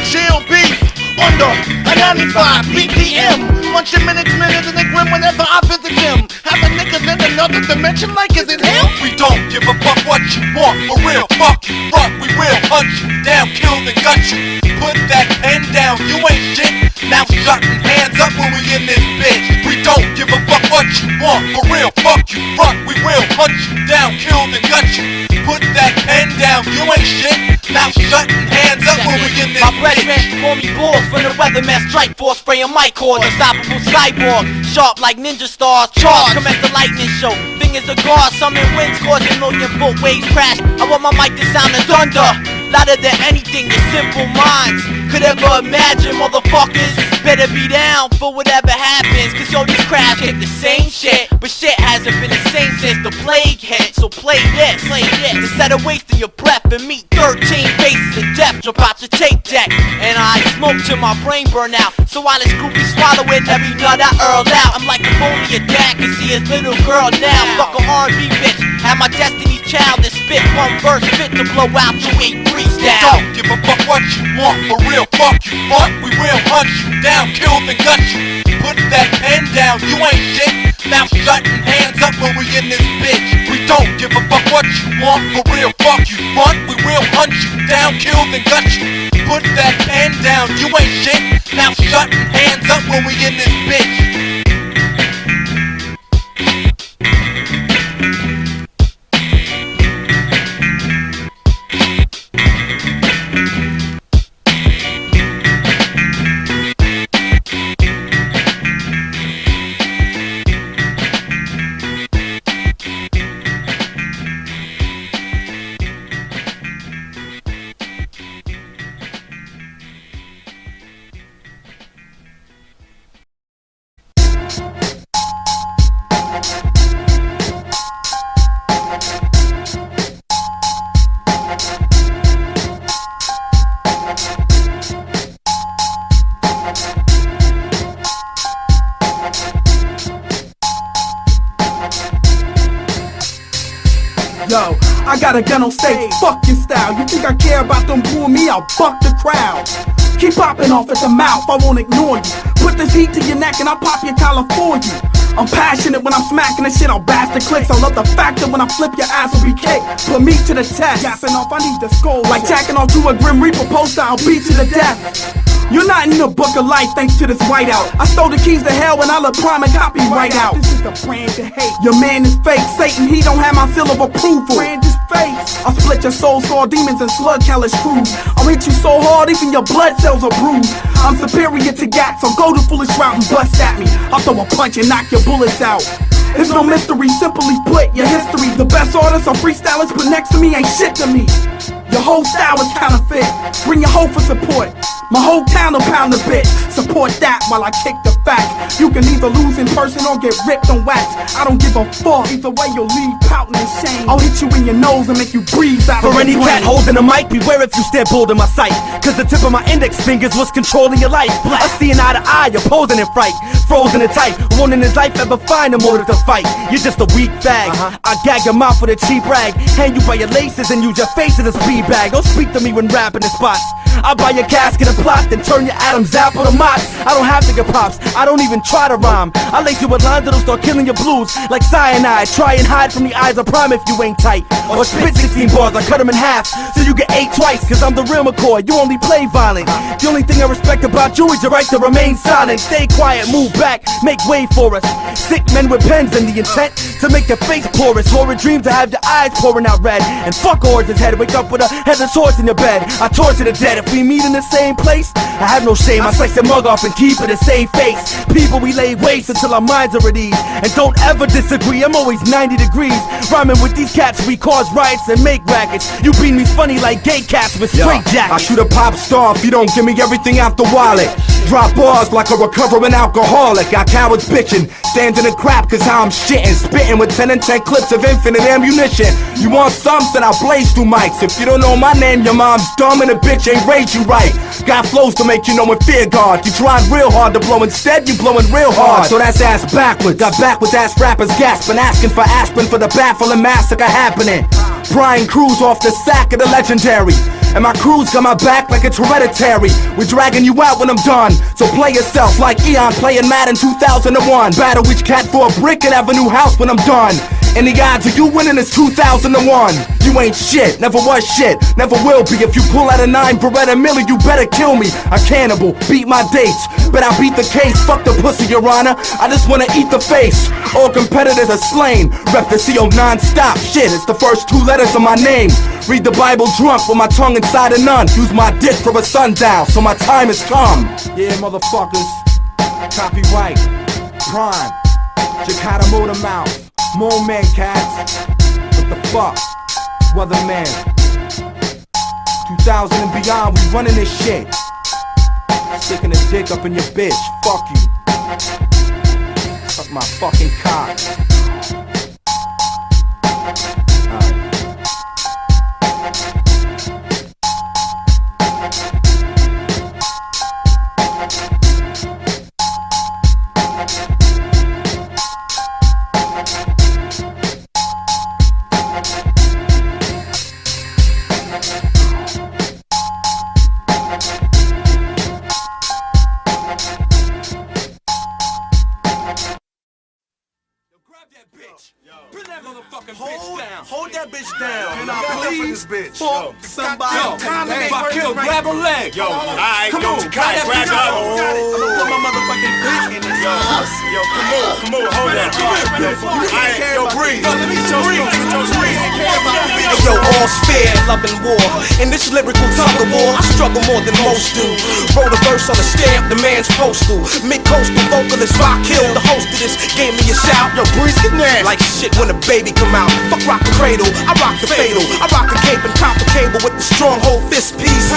chill beef, under a 95 BPM. Bunch of minutes in the grim whenever I visit him. Have a nigga in another dimension like is it him? We don't give a fuck what you want. For real, fuck you front, we will hunt you down, kill then gut you. Put that pen down, you ain't shit. Mouth shut and hands up when we in this bitch. We don't give a fuck what you want. For real, fuck you front, we will hunt you down, kill then gut you. Put that pen down, you ain't shit. Mouth shut and hands up when we in this My brethren call me boss from the weatherman strike force, spraying mic cord, unstoppable cyborg, sharp like ninja stars, charge, come at the lightning show. Fingers of God, summon winds, causing million-foot waves crash. I want my mic to sound as thunder, louder than anything your simple minds could ever imagine. Motherfuckers better be down for whatever happens, cause yo, these crabs hit the same shit, but shit hasn't been the same since the plague hit. So play this, instead of wasting your breath and meet 13 faces of death. Drop out your tape deck, and I smoke till my brain burn out. So while this groupie swallowing every nut I earl out, I'm like if only a dad can see his little girl now. Fuck a R&B bitch, have my destiny's child and spit one verse fit to blow out your 8 freestyle. Don't give a fuck what you want. For real, fuck you front, we will hunt you down, kill then gut you. Put that pen down, you ain't shit. Mouth shut and hands up when we in this bitch. We don't give a fuck what you want. For real, fuck you front, we will hunt you down, kill then gut you. Put that pen down, you ain't shit. Mouth shut and hands up when we in this bitch. Yo, I got a gun on stage, fuck your style. You think I care about them booing me? I'll buck the crowd. Keep popping off at the mouth, I won't ignore you. Put this heat to your neck and I'll pop your collar for you. I'm passionate when I'm smacking this shit, I'll bash the clicks. I love the fact that when I flip your ass will be kicked. Put me to the test, gapping off, I need the skull. Like tacking on to a Grim Reaper poster, I'll beat you to death. You're not in the book of life thanks to this whiteout. I stole the keys to hell and I let prime and copyright out. This is a brand to hate. Your man is fake, Satan, he don't have my seal of approval. Brand is fake. I'll split your soul, scar demons and slug hellish crews. I'll hit you so hard even your blood cells are bruised. I'm superior to gats, so go the foolish route and bust at me. I'll throw a punch and knock your bullets out. It's no mystery, simply put, your history. The best artists or freestylers put next to me ain't shit to me. Your whole style is counterfeit. Bring your hoe for support. My whole town will pound a bit. Support that while I kick the facts. You can either lose in person or get ripped on wax. I don't give a fuck. Either way you'll leave pouting in shame. I'll hit you in your nose and make you breathe out of For the any brain. cat holding a mic, beware if you stare bold in my sight. Cause the tip of my index fingers was controlling your life. I see an eye to eye, you're posing in fright. Frozen and tight, won't in his life ever find a motive to fight. You're just a weak bag. I gag your mouth with a cheap rag. Hang you by your laces and use your face as a speed bag. Don't speak to me when rapping in spots. I'll buy your casket and plot, then turn your Adam's apple to mots. I don't have to get props, I don't even try to rhyme. I lace you with lines that'll start killing your blues like cyanide. Try and hide from the eyes of prime if you ain't tight. Or spit 16 bars, I cut them in half, so you get 8 twice. Cause I'm the real McCoy, you only play violent. The only thing I respect about you is your right to remain silent. Stay quiet, move back, make way for us. Sick men with pens and the intent to make your face porous. Horrid dreams to have your eyes pouring out red. And fuck Origins head, wake up with a headless horse in your bed. I torture the dead. If we meet in the same place, I have no shame. I slice the mug off and keep it a safe face. People, we lay waste until our minds are at ease. And don't ever disagree, I'm always 90 degrees. Rhyming with these cats, we cause riots and make rackets. You beat me funny like gay cats with straight jackets. I shoot a pop star if you don't give me everything out the wallet. Drop bars like a recovering alcoholic. Got cowards bitching, standing in crap cause how I'm shitting. Spitting with 10 and 10 clips of infinite ammunition. You want some, then I'll blaze through mics. If you don't know my name, your mom's dumb and a bitch ain't raised you right. Got flows to make you know in fear guard. You trying real hard to blow, instead you blowing real hard. So that's ass backwards. Got backwards ass rappers gasping, asking for aspirin for the baffling massacre happening. Brian Cruz off the sack of the legendary. And my crew's got my back like it's hereditary. We're dragging you out when I'm done. So play yourself like Eon playing Madden 2001. Battle each cat for a brick and have a new house when I'm done. And the odds of you winning is 2001. You ain't shit, never was shit, never will be. If you pull out a 9 Beretta Miller, you better kill me. A cannibal, beat my dates, but I beat the case. Fuck the pussy, your honor, I just wanna eat the face. All competitors are slain, rep the CO non-stop. Shit, it's the first 2 letters of my name. Read the Bible drunk with my tongue inside a nun. Use my dick for a sundown, so my time has come. Yeah, motherfuckers, copyright, prime, Jakarta Motor Mouth. More man cats, what the fuck, weatherman. 2000 and beyond, we running this shit. Sticking a dick up in your bitch, fuck you. Suck my fucking cock. Hold that bitch down. Can I please bitch? Somebody grab her leg. Yo, alright, yo, grab her. Put my motherfucking dick in this ass. Yo, come on, hold that. Alright, yo, breathe. Yo, all's fair, love and war. In this lyrical tug of war, I struggle more than most do. Wrote a verse on a stamp, the man's postal. Mid-coastal vocalist, rock killed. The host of this gave me a shout. Yo, breeze, get nasty. Like shit when a baby come out. Fuck rock the cradle, I rock the fatal. I rock the cape and copper cable with the stronghold fist piece.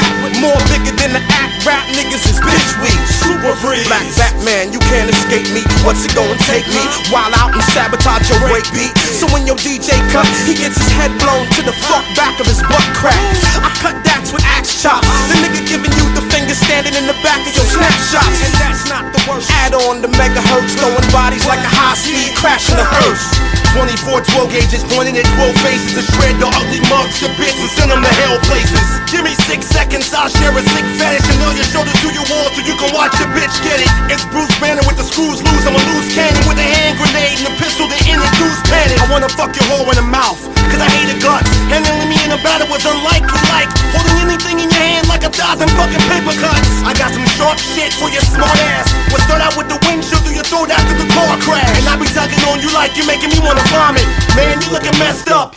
More bigger than the act, rap niggas is bitch weak. Super breeze, Black Batman, you can't escape me. What's it gonna take me? While out and sabotage your break beat. So when your DJ cut, he gets his head blown to the fuck back of his butt crack. I cut dats with axe chops. The nigga giving you the finger standing in the back of your snapshots. And that's not the worst. Add on the megahertz, throwing bodies like a high-speed crash in a hearse. 24 12 gauges pointing at 12 faces to shred your ugly mugs to bits and send them to hell places. Give me 6 seconds, I'll share a sick fetish and nail your shoulders to your wall so you can watch your bitch get it. It's Bruce Banner with the screws loose. I'm a loose cannon with a hand grenade and a pistol to introduce panic. I wanna fuck your hole in the mouth, cause I hate the guts. Handling me in a battle was unlikely, like holding anything in your hand like 1,000 fucking paper cuts. I got some sharp shit for your smart ass. We'll start out with the windshield through your throat after the car crash. And I be tugging on you like you're making me wanna vomit. Man, you looking messed up.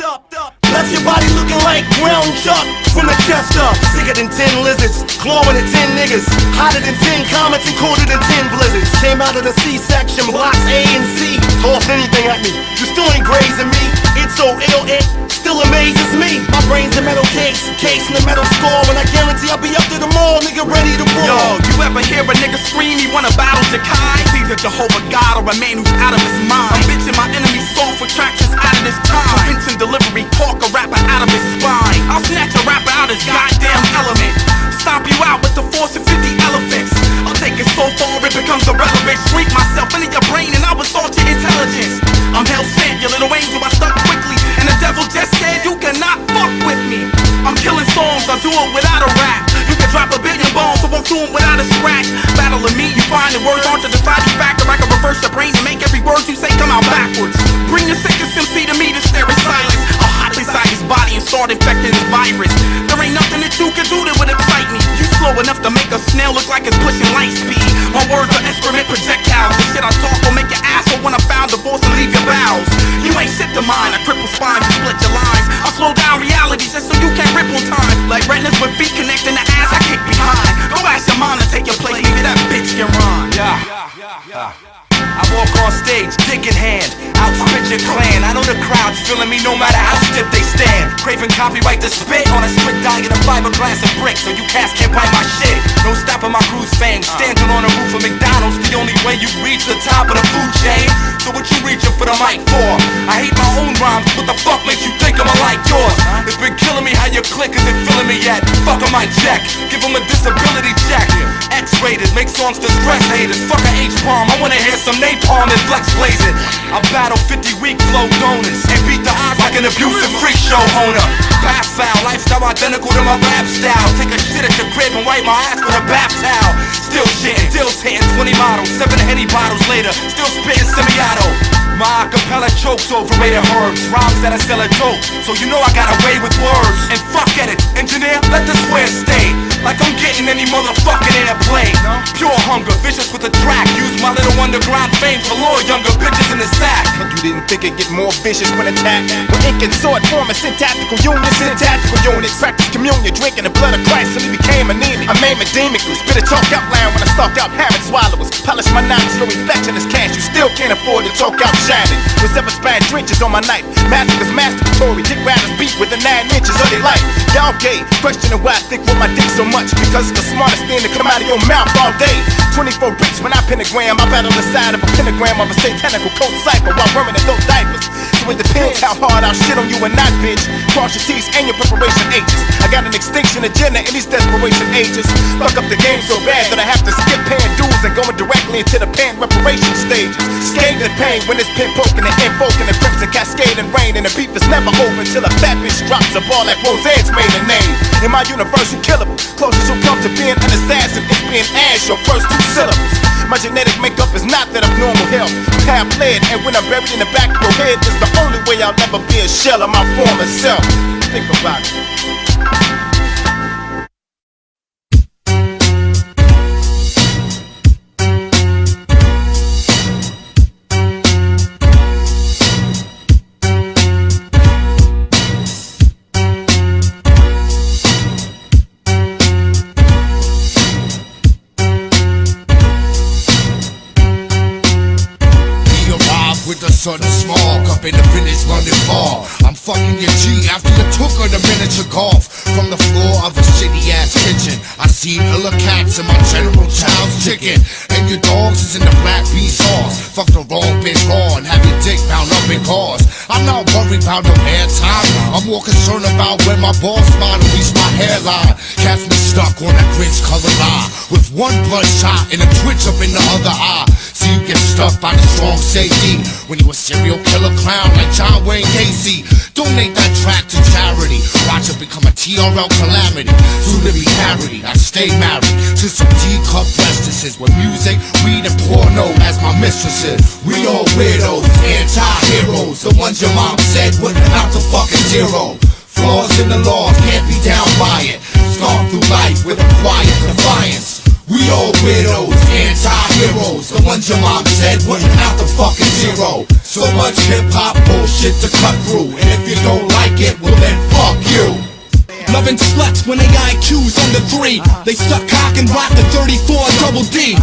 Left your body looking like ground chuck from the chest up. Sicker than 10 lizards, clawing at 10 niggas. Hotter than 10 comets and colder than 10 blizzards. Came out of the C-section, blocks A and C. Toss anything at me, you still ain't grazing me. It's so ill, it still amazes me. My brain's a metal case in a metal skull. And I guarantee I'll be up to the mall, nigga, ready to roll. Yo, you ever hear a nigga scream he wanna battle Jakai? It's either Jehovah God or a man who's out of his mind. I'm bitching my enemy's soul for tracks that's out of this time. Hints and delivery, talk a rapper out of his spine. I'll snatch a rapper out his goddamn element. Stomp you out with the force of 50 elephants. I'll take it so far it becomes irrelevant. Shrink myself into your brain and I'll assault your intelligence. I'm hell sent, your little angel, I stuck quickly. And the devil just said you cannot fuck with me. I'm killing so Your words aren't the deciding factor. I can reverse your brain and make every word you say come out backwards. Bring your sickest MC to me to stare in silence. I'll hop inside his body and start infecting his virus. There ain't nothing that you can do that would excite me. You slow enough to make a snail look like it's pushing light speed. My words are excrement projectiles. The shit I talk will make your asshole when I found divorce and leave your bowels. You ain't shit to mine. I cripple spines and split your lines. I'll slow down reality just so you can't ripple time. Like retinas with feet connecting the ass I kick behind. Go ask your mom to take your place. Maybe that bitch can rhyme. Yeah. I walk on stage, dick in hand, outspit your clan. I know the crowd's feeling me no matter how stiff they stand. Craving copyright to spit on a strict diet of fiberglass and bricks, so you cats can't bite my shit. No stopping my cruise fame, standing on the roof of McDonald's, the only way you reach the top of the food chain. So what you reaching for the mic for? I hate my own rhymes, what the fuck makes you think I'ma like yours? It's been killing me how your click isn't feeling me yet. Fuck on my check, give them a disability check. X-rated, make songs to stress haters. Fuck a H-bomb, I wanna hear some napalm and flex blazing. I battle 50 weak flow donors and beat the odds like an abusive freak show owner. Pass foul, lifestyle identical to my rap style. Take a shit at your crib and wipe my ass with a bath towel. Still shitting, still hitting 20 models, 7 Henny bottles later, still spitting semi-auto. My acapella chokes overrated herbs, rhymes that I sell a dope, so you know I got away with words. And fuck at it, engineer, let the swear stay. Like I'm getting any motherfucking airplay. Pure hunger, vicious with the track. Use my little underground fame to lure younger bitches in the sack. You didn't think it'd get more vicious when attacked? When ink and sword form a syntactical union, syntactical units. Practice communion, drinking the blood of Christ till he became anemic. I made demon through, spit a chalk outline when I stalk out habit swallowers. Polish my knives, your reflection is cash. You still can't afford to talk out shattered. With 7 span drenches on my knife. Massacres masturbatory, dick rattlers beat within 9 inches of their life. Y'all gay, questioning why I think with my dick so much. Because it's the smartest thing to come out of your mouth all day. 24 bricks when I pentagram. I battle the side of a pentagram of a satanical code cipher while wearing adult diapers. So it depends how hard I'll shit on you or not, bitch. Cross your T's and your preparation H's. I got an extinction agenda in these desperation ages. Fuck up the game so bad that I have to skip paying dues and going directly into the pan reparation stages. Scathe the pain when it's pin poking and invoking the crimson cascade and rain. And the beef is never over until a fat bitch drops a ball like Roseanne's maiden name. In my universe, you killable. Closest you come to being an assassin is being ass, your first 2 syllables. My genetic makeup is not that of normal health. I'm half-led, and when I'm buried in the back of your head, it's the only way I'll never be a shell of my former self. Think about it. Sudden smog up in the village running far. I'm fucking your G after you took her the miniature golf. From the floor of a shitty ass kitchen, I see illa cats in my general child's chicken. And your dogs is in the black bean sauce. Fuck the wrong bitch raw and have your dick bound up in cars. I'm not worried about no airtime. I'm more concerned about when my balls smile to reach my hairline. Catch me stuck on that grinch colored lie with one bloodshot and a twitch up in the other eye. So you get stuck by the strong safety when you a serial killer clown like John Wayne Gacy. Donate that track to charity. Watch it become a TRL calamity. Soon to be parodied. I stay married to some teacup justices with music, weed, and porno as my mistresses. We all weirdos, anti-heroes, the ones your mom said wouldn't amount to fucking zero. Flaws in the law, can't be down by it. Storm through life with a quiet defiance. We all weirdos, anti-heroes, the ones your mom said wouldn't amount to fucking zero. So much hip-hop bullshit to cut through, and if you don't like it, well then fuck you. Loving sluts when they IQ's under 3. They suck cock and rock the 34 double D.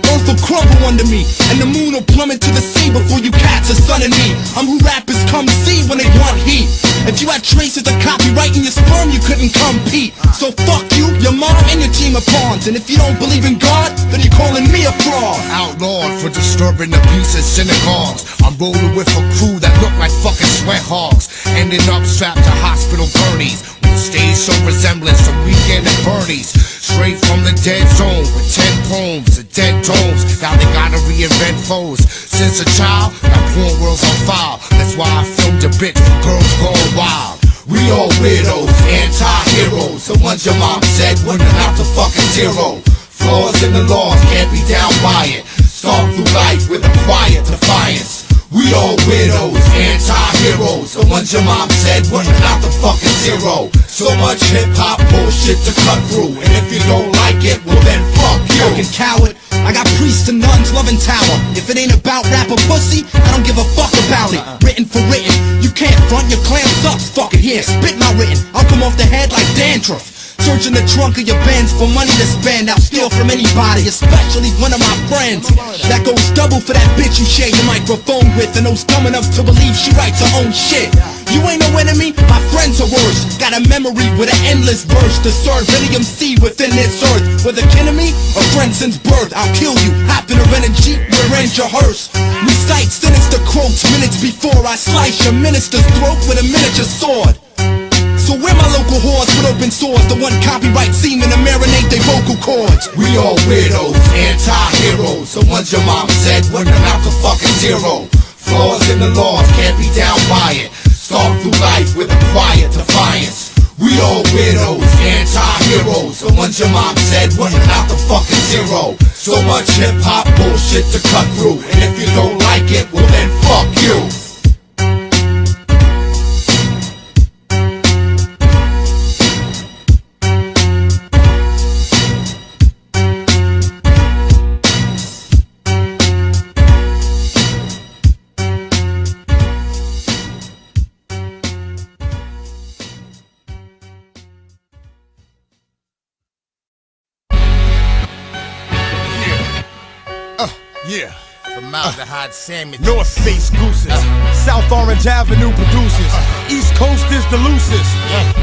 Earth will crumble under me, and the moon will plummet to the sea before you cats are sunning me. I'm who rappers come see when they want heat. If you had traces of copyright in your sperm, you couldn't compete. So fuck you, your mom, and your team of pawns. And if you don't believe in God, then you're calling me a fraud. Outlawed for disturbing the peace of synagogues. I'm rolling with a crew that look like fucking sweat hogs. Ending up strapped to hospital gurneys. Stage show resemblance to Weekend at Bernie's. Straight from the dead zone with 10 poems and dead tomes. Now they gotta reinvent foes. Since a child, that porn world's on fire. That's why I filmed a bitch for girls going wild. We all weirdos, anti-heroes, the ones your mom said wouldn't amount to fucking zero. Flaws in the laws, can't be down by it. Stalk through life with a quiet defiance. We all weirdos, anti-heroes. The ones your mom said were not the fucking zero. So much hip-hop bullshit to cut through. And if you don't like it, well then fuck you. Fucking coward. I got priests and nuns loving tower. If it ain't about rap or pussy, I don't give a fuck about it. Written for written, you can't front your clam sucks. Fuck it, here, spit my written. I'll come off the head like dandruff. Searching the trunk of your Benz for money to spend. I'll steal from anybody, especially one of my friends. That goes double for that bitch you share your microphone with, and those dumb enough to believe she writes her own shit. You ain't no enemy, my friends are worse. Got a memory with an endless verse to serve any MC within this earth. Whether kin of me or friend since birth, I'll kill you. Hop in a rented Jeep, rearrange your hearse. Recite sinister quotes minutes before I slice your minister's throat with a miniature sword. So where my local whores with open swords, the one copyright semen to marinate they vocal cords? We all weirdos, anti-heroes. The ones your mom said were not the fucking zero. Flaws in the laws, can't be down by it. Stalk through life with a quiet defiance. We all weirdos, anti-heroes. The ones your mom said were not the fucking zero. So much hip-hop bullshit to cut through. And if you don't like it, well then fuck you. Yeah. Formaldehyde sandwich. North Face gooses. South Orange Avenue producers. East Coast is the loosest.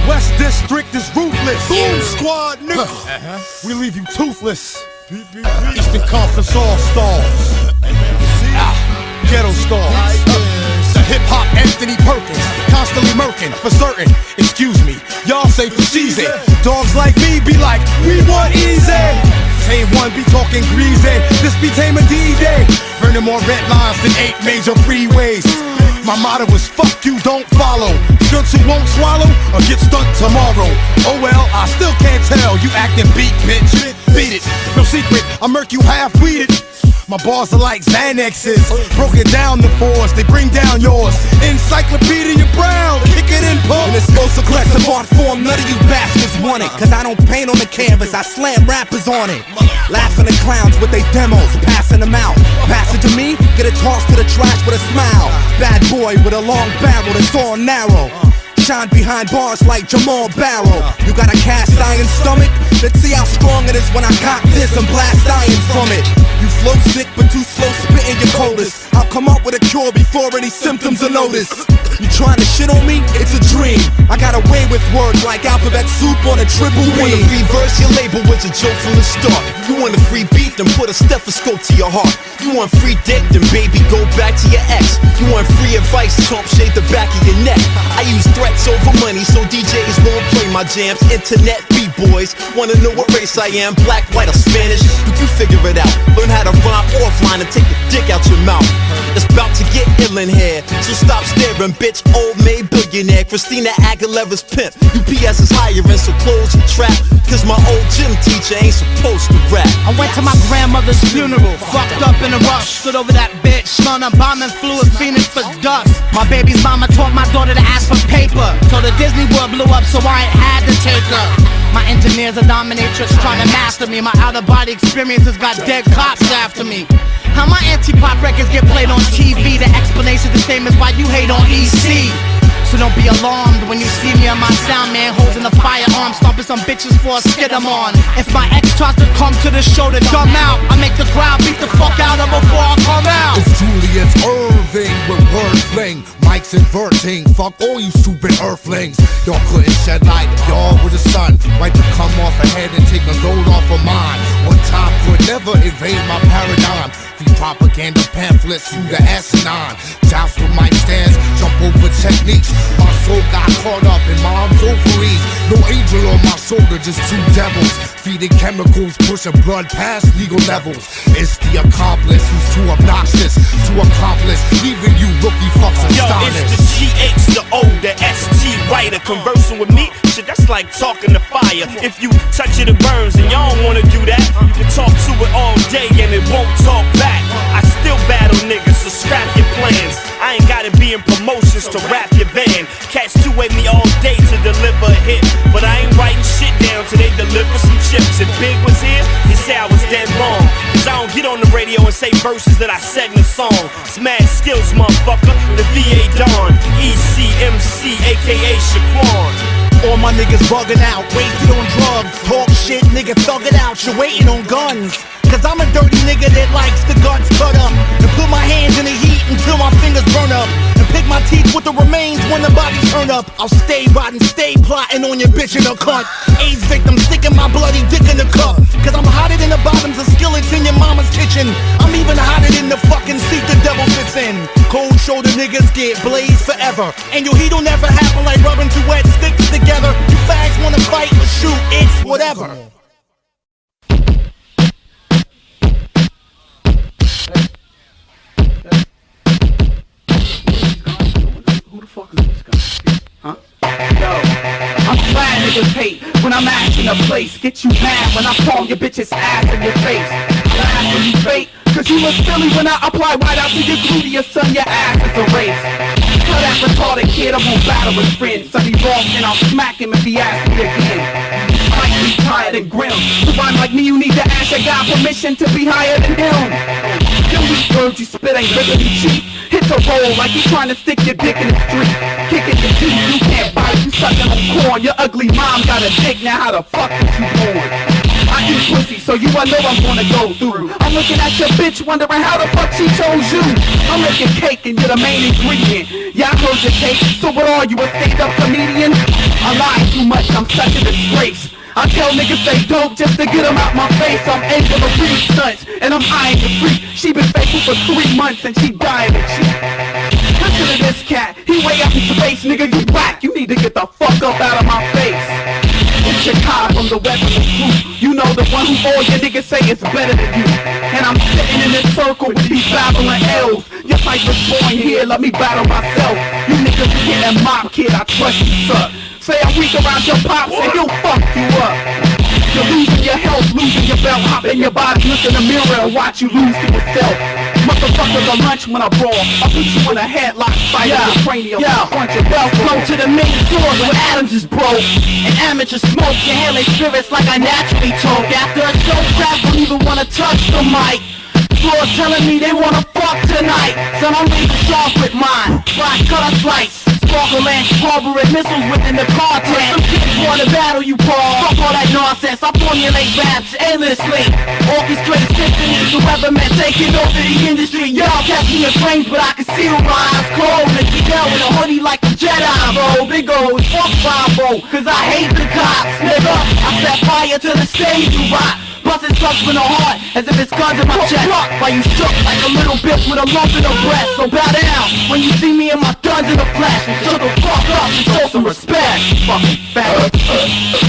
West District is ruthless. Boom Squad niggas. We leave you toothless. Eastern Conference All-Stars. Ghetto stars. The hip-hop Anthony Perkins. Constantly murking for certain. Excuse me. Y'all say for cheesy. Dogs like me be like, we want easy. Tame one be talking greasy. This be tame a D-Day. Burning more red lines than 8 major freeways. My motto is fuck you, don't follow. Skunks who won't swallow or get stuck tomorrow. Oh well, I still can't tell. You acting beat, bitch. Beat it. No secret, I murk you half-weeded. My bars are like Xanaxes. Broken down the fours, they bring down yours. Encyclopedia Brown, kick it in pump. In this most aggressive art form, none of you bastards want it. Cause I don't paint on the canvas, I slam rappers on it. Laughing at clowns with they demos, passing them out. Pass it to me, get it tossed to the trash with a smile. Bad boy with a long barrel that's all narrow. Shine behind bars like Jamal Barrow. You got a cast iron stomach? Let's see how strong it is when I cock this and blast iron from it. You flow sick but too slow spitting your coldest. I'll come up with a cure before any symptoms are noticed. You trying to shit on me? It's a dream. I got away with words like alphabet soup on a triple You wanna reverse your label with a joke from the start. You want a free beat, then put a stethoscope to your heart. You want free dick, then baby go back to your ex. You want free advice, chump, shave the back of your neck. I use threats over money, so DJs won't play my jams. Internet B-boys wanna know what race I am, black, white, or Spanish. But you figure it out, learn how to rhyme offline and take the dick out your mouth. It's about to get ill in here, so stop staring, bitch. Old maid billionaire, Christina Aguilera's pimp. UPS is hiring, so close your trap. Cause my old gym teacher ain't supposed to rap. I went to my grandmother's funeral, fucked up in a rush. Stood over that bitch, smelling embalming fluid, fiending for dust. My baby's mama taught my daughter to ask for paper. So the Disney World blew up, so I ain't had to take her. My engineers are dominatrix trying to master me. My out-of-body experiences got dead cops after me. How my anti-pop records get played on TV? The explanation's the same as why you hate on EC. So don't be alarmed when you see me on my sound man holding a firearm, stomping some bitches for a skid I'm on. If my ex tries to come to the show to dumb out, I make the crowd beat the fuck out of before I come out. It's Julius Irving with word fling, mics inverting. Fuck all you stupid earthlings. Y'all couldn't shed light if y'all were the sun. Wipe the cum off a head and take a load off of mine. One time could never invade my paradigm. Feed propaganda pamphlets through the asinine. Joust with mic stands, jump over techniques. My soul got caught up in mom's ovaries. No angel on my shoulder, just two devils. Feeding chemicals, pushing blood past legal levels. It's the accomplice who's too obnoxious to accomplish, leaving you rookie fucks astonished. Yo, it's the GH, the O, the ST writer. Conversing with me, shit, that's like talking to fire. If you touch it, it burns, and y'all don't wanna do that. You can talk to it all day and it won't talk back. I still battle niggas, so scrap your plans. I ain't gotta be in promotions to rap your band. Cats two with me all day to deliver a hit, but I ain't writing shit down till they deliver some chips. If Big was here, he'd say I was dead wrong. Cause I don't get on the radio and say verses that I said in the song. It's mad skills, motherfucker. The VA Dawn, ECMC, aka Shaquan. All my niggas bugging out, wasted on drugs. Talk shit, nigga, thug it out. You're waiting on guns. Cause I'm a dirty nigga that likes the guts cut up. And put my hands in the heat until my fingers burn up. And pick my teeth with the remains when the bodies turn up. I'll stay riding, stay plotting on your bitch in a cunt. AIDS victim sticking my bloody dick in the cup. Cause I'm hotter than the bottoms of skillets in your mama's kitchen. I'm even hotter than the fucking seat the devil sits in. Cold shoulder niggas get blazed forever. And your heat'll never happen like rubbing two wet sticks together. You fags wanna fight or shoot, it's whatever. Who the fuck is this guy? Huh? Yo, I'm glad niggas hate when I'm acting a place. Get you mad when I call your bitch's ass in your face. Laugh when you fake, cause you look silly when I apply white out to your gluteus, son, your ass is a race. Tell that retarded kid I won't battle his friends. Son, he wrong and I'll smack him if he asks me again. I might be tired and grim. To rhyme like me, you need to ask your God permission to be higher than him. Them weak words you spit ain't really cheap. Hit the roll like you trying to stick your dick in the street. Kicking your teeth, you can't bite, you sucking on corn. Your ugly mom got a dick, now how the fuck was you born? I eat pussy, so you I know I'm gonna go through. I'm looking at your bitch, wondering how the fuck she chose you. I'm making cake and you're the main ingredient. Yeah, I heard your cake, so what are you, a stand-up comedian? I lie too much, I'm such a disgrace. I tell niggas they dope just to get them out my face. I'm able to read stunts, and I'm eyeing the freak. She been faithful for 3 months and she dying to cheat. Listen to this cat, he way up in space, nigga, you whack. You need to get the fuck up out of my face. It's Chicago from the weaponless group. You know the one who all your niggas say is better than you. And I'm sitting in this circle with these babbling L's. Your type was born here, let me battle myself. You niggas getting mob kid, I trust you, sir. Say I'm weak around your pops and he'll fuck you up. You're losing your health, losing your belt, hop in your body, look in the mirror and watch you lose to yourself. Motherfuckers are lunch when I brawl. I'll put you in a headlock, fight your cranium, punch your belt. Go to the main floor where Adams is broke. And amateur smoke, you inhale spirits like I naturally told. After a show crap, don't even wanna touch the mic. Floor telling me they wanna fuck tonight. So I'm leaving sharp with mine. Black cut a slice. Sparkle and harboring missiles within the cartel. Some kids wanna battle you, Paul. Fuck all that nonsense, I formulate raps endlessly. Orchestrated symphonies, the weatherman taking over the industry. Y'all catch me in flames, but I can see my eyes cold. And you down with a hoodie like a Jedi, bro. Big old fuck Bravo, cause I hate the cops, nigga. I set fire to the stage you rock. Bustin' trucks with a heart, as if it's guns in my chest. While you shook like a little bitch with a lump in her breast. So bow down when you see me and my guns in the flesh. Shut the fuck up and show some respect. Fucking fat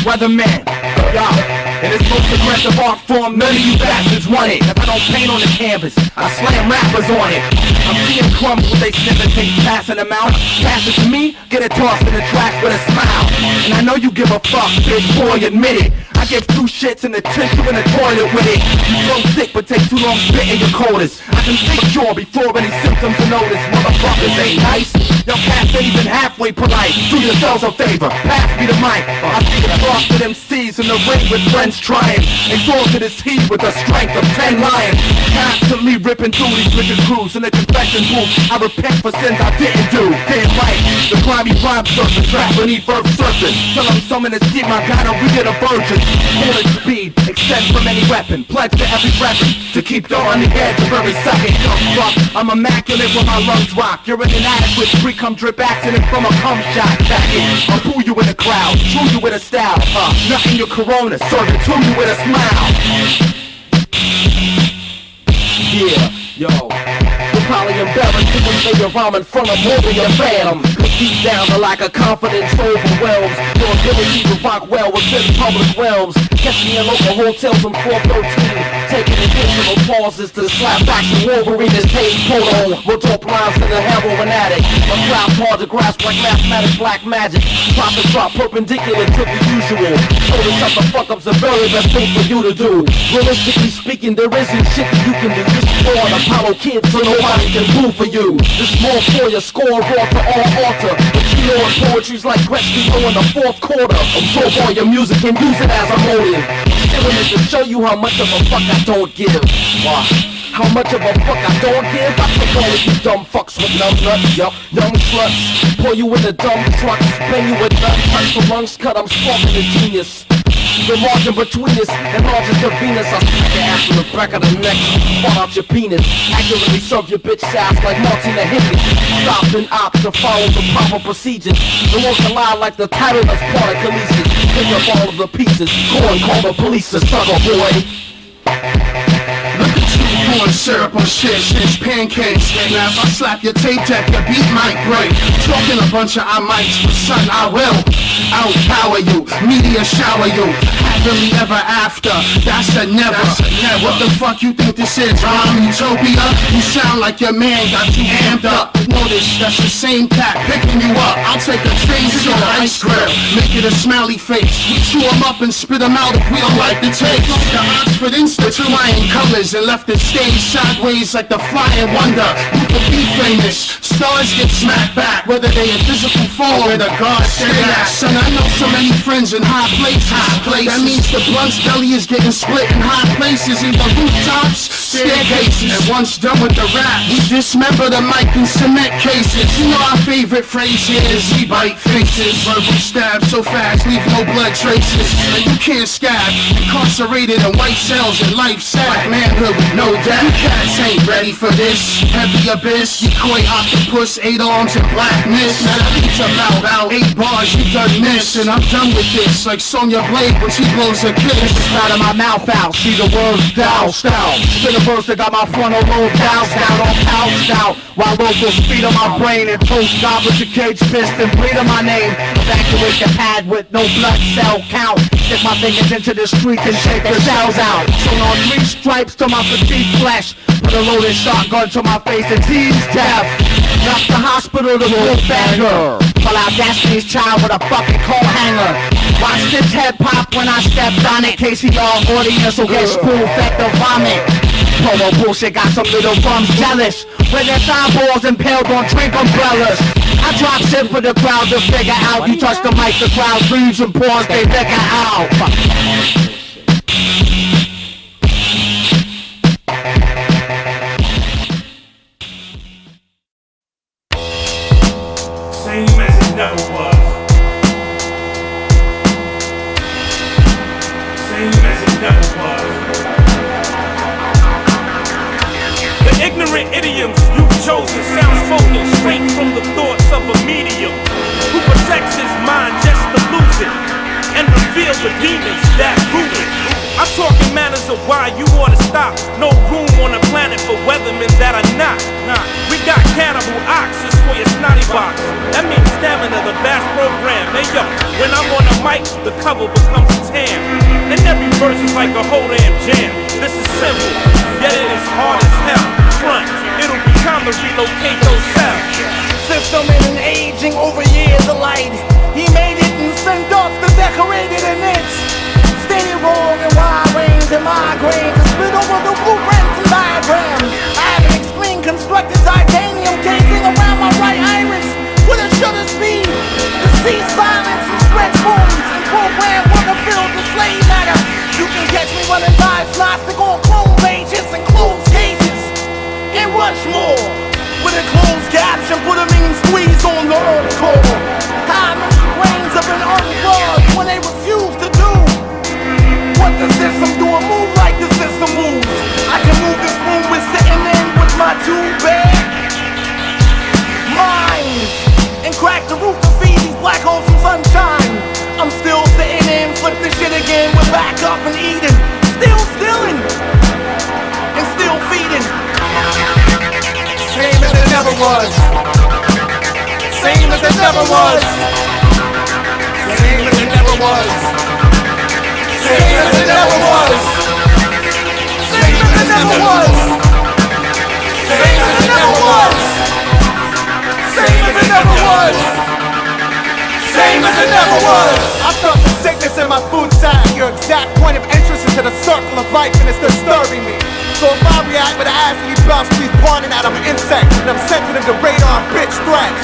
weatherman, y'all. In this most aggressive art form, none of you bastards want it. If I don't paint on the canvas, I slam rappers on it. I'm seeing crumbs when they sniff and take passing them out. Pass it to me, get it tossed in the trash with a smile. And I know you give a fuck, bitch, boy, admit it. I give 2 shits in the tissue in the toilet with it. You so sick but take too long spitting your coldest. I can make sure before any symptoms are noticed. Motherfuckers ain't nice. Y'all cats ain't even halfway polite. Do yourselves a favor, pass me the mic. I see the frosted MCs in the ring with friends trying. Exhausted as he with the strength of 10 lions. Constantly ripping through these wicked crews in the confession booth. I repent for sins I didn't do. Damn right, the grimy rhyme surface trap beneath earth's surface. Till I'm summoning this scheme, I gotta read a virgin. Bullet speed, extend from any weapon. Pledge to every weapon to keep you on the edge of every second. Fuck, I'm immaculate when my lungs rock. You're an inadequate freak, come drip accident from a cum shot. Back it, I'll pull you in the crowd, chew you with a style. Nothing your corona, serve it to you with a smile. Yeah, yo. You're probably embarrassed to say you're rhyming from a movie or phantom. Deep down, the lack of confidence overwhelms your ability to rock well within public realms. Catch me in local hotels on 413, taking additional pauses to slap back some Wolverine as Taze Polo. With dope rhymes to the heroin addict. A a craft hard to grasp like mathematics, black magic. Profits drop perpendicular to the usual. Told us shut the fuck up's the very best thing for you to do. Realistically speaking, there isn't shit that you can do. Just throw an Apollo kid so nobody can boo for you. This small for your score raw to all altar. But you know what poetry's like Gretzky in the fourth quarter. Absorb all your music and use it as a motive. Stealing it to show you how much of a fuck I don't give. Why? How much of a fuck I don't give? I take all of you dumb fucks with numb nuts, yup, young sluts. Pour you in a dumb truck, spin you with nut, touch the lungs cut, I'm sparking a genius. The margin between us and larger to Venus. I smack your ass from the back of the neck, fall out your penis. Accurately serve your bitch ass like Martina Henry. Stop and opt to follow the proper procedures. The work a lie like the title of part of Khaleesi's. Pick up all of the pieces, go and call the police a sucker boy. Corn syrup on shit, snitch pancakes. Now if I slap your tape deck, your beat might break. Talking a bunch of I mights, but son, I will outpower you, media shower you. Happily ever after, that's a never. What the fuck you think this is, rhyme utopia? You sound like your man got you amped up. Notice that's the same cat picking you up. I'll take a train to your ice grill, make it a smiley face. We chew them up and spit them out if we don't like the taste. The Oxford Institute flying colors and left it stage sideways like the flying wonder. You could be famous, stars get smacked back, whether they in physical form or in a God stay at. Son, I know so many friends in high places. That means the blunt's belly is getting split in high places, either rooftops, staircases. And once done with the rap, we dismember the mic in cement cases. You know our favorite phrase here is we bite faces. Verbal stab so fast, leave no blood traces. And you can't scab, incarcerated in white cells and life sack. Manhood with no doubt. You cats ain't ready for this. Heavy abyss, decoy octopus, 8 arms and blackness. Now that beats about 8 bars, you done miss. And I'm done with this, like Sonya Blade when she blows a kiss. It's out of my mouth out, see the words doused out. Spin a verse that got my frontal lobe doused out, all pouched out. While locals feed on my brain and toast goblets to cage fist and bleed on my name. Evacuate the pad with no blood cell count. Stick my fingers into the street and shake the cells out. Sewn on 3 stripes to my fatigued flesh. Put a loaded shotgun to my face and tease death. Left the hospital to move banger. Pull out Destiny's Child with a fucking coat hanger. Watch this head pop when I stepped on it. KCR audience will get spoon-fed the vomit. Polo bullshit got some little bums jealous. With their eyeballs impaled on drink umbrellas. I drop shit for the crowd to figure out. You touch the mic, the crowd breathes and pause, they figure out. Same as it never was. Same as it never was. The ignorant idioms you've chosen sound spoken straight from the thoughts of a medium who protects his mind just to lose it and reveal the demons that rule it. I'm talking matters of why you ought to stop. No room on the planet for weathermen that are not. We got cannibal oxes for your snotty box. That means stamina, the vast program. Hey yo, when I'm on the mic, the cover becomes a tan. And every verse is like a whole damn jam. This is simple, yet it is hard as hell. Front, it'll be time to relocate those cells. System in an aging over years of light. He made it and sent off the decorated in it. Steady wrong and wide range and migraines and split over the blueprints and diagrams. I have an extreme constructed titanium casing around my right iris with a shutter speed to see silence and stretch wounds and program worker filled with slave matter. You can catch me running by plastic on chrome pages and closed cases and much more. With a closed caption, put a mean squeeze on the earth core. How many brains have been unplugged when they refuse to do what the system do? A move like the system moves. I can move this room with sitting in with my 2 bare minds and crack the roof to feed these black holes some sunshine. I'm still sitting in, flip this shit again. We're back up and eating, still stealing and still feeding. Same as it never was. Same as it never was. Same as it never was. Same as it never was. Same as it never was. Same as it never was. Same as it never was. was. Same as it never was. I felt the sickness in my food sack. Your exact point of entrance into the circle of life, and it's disturbing me. So if I react with an acidity bounce, please pardon that I'm an insect, and I'm sensitive to radar and bitch threats.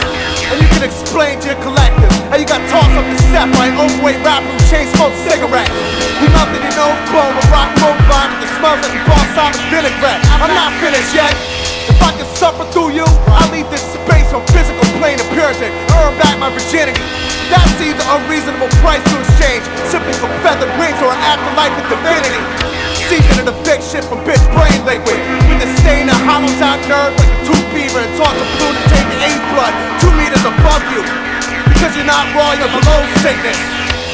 And you can explain to your collective how you got tossed up the step by an overweight rapper who chain smoked cigarettes. He melted your nose bone with rock and roll vine that smells like balsamic vinaigrette. I'm not finished yet. If I can suffer through you, I'll leave this space on physical plane of purity and earn back my virginity. That seems an unreasonable price to exchange, simply for feathered rings or an afterlife of divinity. Season of the big shit from bitch brain liquid, with the stain that hollows out nerves like a tooth beaver and toss a balloon to take the AIDS blood 2 meters above you. Because you're not raw, you're below sickness.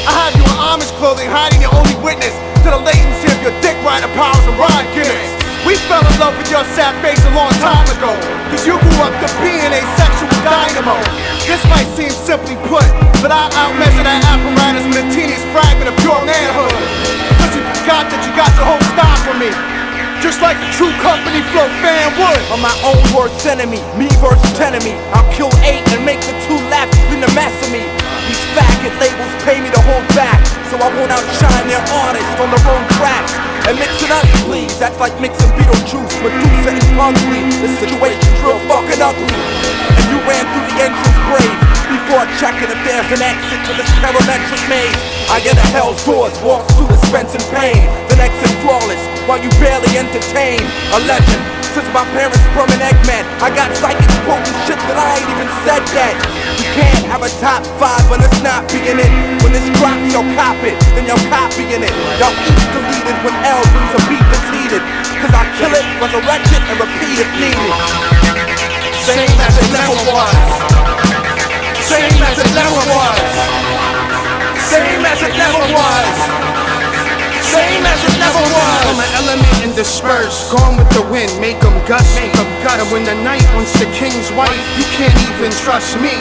I have you in Amish clothing, hiding your only witness to the latency of your dick rider powers and rhyme gimmicks. We fell in love with your sad face a long time ago, cause you grew up to being a sexual dynamo. This might seem simply put, but I outmeasure that apparatus with a teeniest fragment of pure manhood. Cause you forgot that you got your whole style from me, just like a true company flow fan would. I'm my own worst enemy, me versus enemy. I'll kill 8 and make the 2 laugh between the mess of me. These faggot labels pay me to hold back, so I won't outshine their artists on the wrong tracks. And mix it up, please. That's like mixing Beetlejuice, Medusa, and Hungry. The situation's real fucking ugly, and you ran through the entrance brave before checking if there's an exit to this parametric maze. I enter hell's doors, walks through the suspense and pain, then exit flawless while you barely entertain. A legend, since my parents from an Eggman, I got psychics quoting shit that I ain't even said yet. You can't have a top 5 when it's not being it. When it's dropped, you'll cop it, then you're copying it. Y'all each deleted when L brings a beat that's heated, cause I kill it, resurrect it, and repeat if needed. Same as it never was. Same as it never was. Same as it never was. Same as it never was. I'm an element and disperse, gone with the wind, make them gust. And when the night wants the king's wife, you can't even trust me.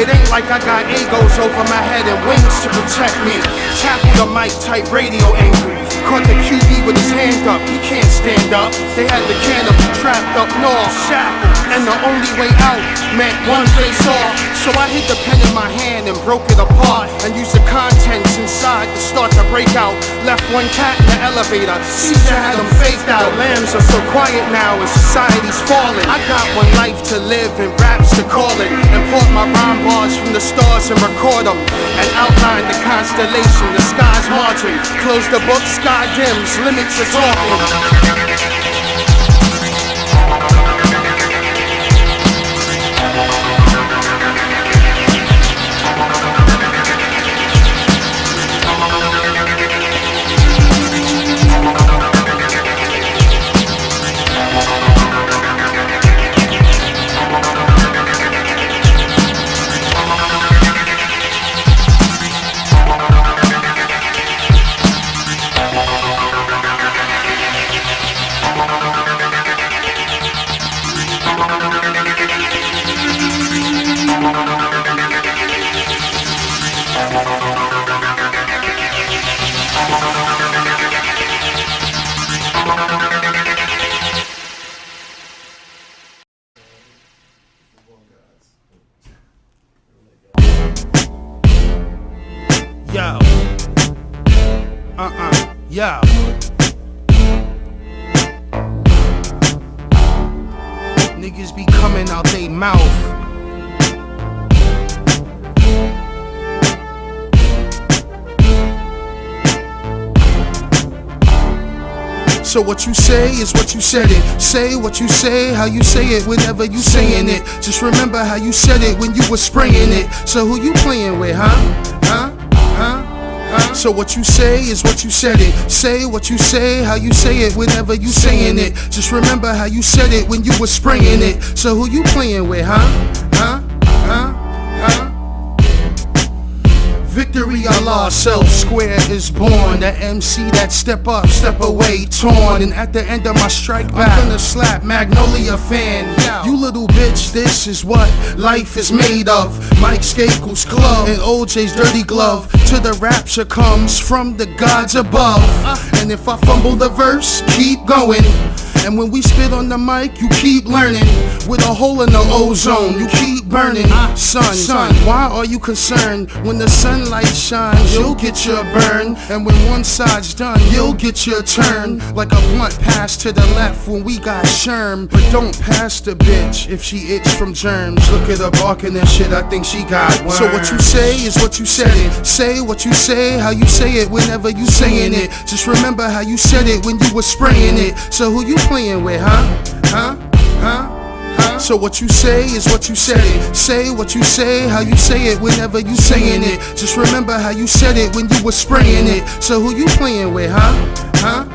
It ain't like I got egos over my head and wings to protect me. Tackle the mic type radio angry, caught the QB with his hand up, he can't stand up. They had the canopy trapped up north, shackled, and the only way out meant one face off. So I hit the pen in my hand and broke it apart, and used the contents inside to start to break out. Left one cat in the elevator, Caesar had them faked out. The lambs are so quiet now and society's falling. I got one life to live and raps to call it, and port my rhyme bars from the stars and record them, and outline the constellation, the sky's marching. Close the book, sky dims, limits are talking. Yo. Niggas be coming out they mouth. So what you say is what you said it. Say what you say, how you say it, whenever you saying it. Just remember how you said it when you was spraying it. So who you playing with, huh? So what you say is what you said it. Say what you say, how you say it, whenever you saying it. Just remember how you said it when you was spraying it. So who you playing with, huh? Victory Allah, self-square is born. The MC that step up, step away, torn. And at the end of my strike back, I'm gonna slap Magnolia fan. You little bitch, this is what life is made of. Mike Skakel's club and OJ's dirty glove. To the rapture comes from the gods above. And if I fumble the verse, keep going. And when we spit on the mic, you keep learning. With a hole in the ozone, you keep burning. Son, why are you concerned? When the sunlight shines, you'll get your burn. And when one side's done, you'll get your turn. Like a blunt pass to the left when we got Sherm. But don't pass the bitch if she itch from germs. Look at her barking and shit, I think she got worms. So what you say is what you said it. Say what you say, how you say it whenever you saying it. Just remember how you said it when you was spraying it. So who you playing with, huh? So what you say is what you said it. Say what you say, how you say it whenever you saying it. Just remember how you said it when you was spraying it. So who you playing with, huh?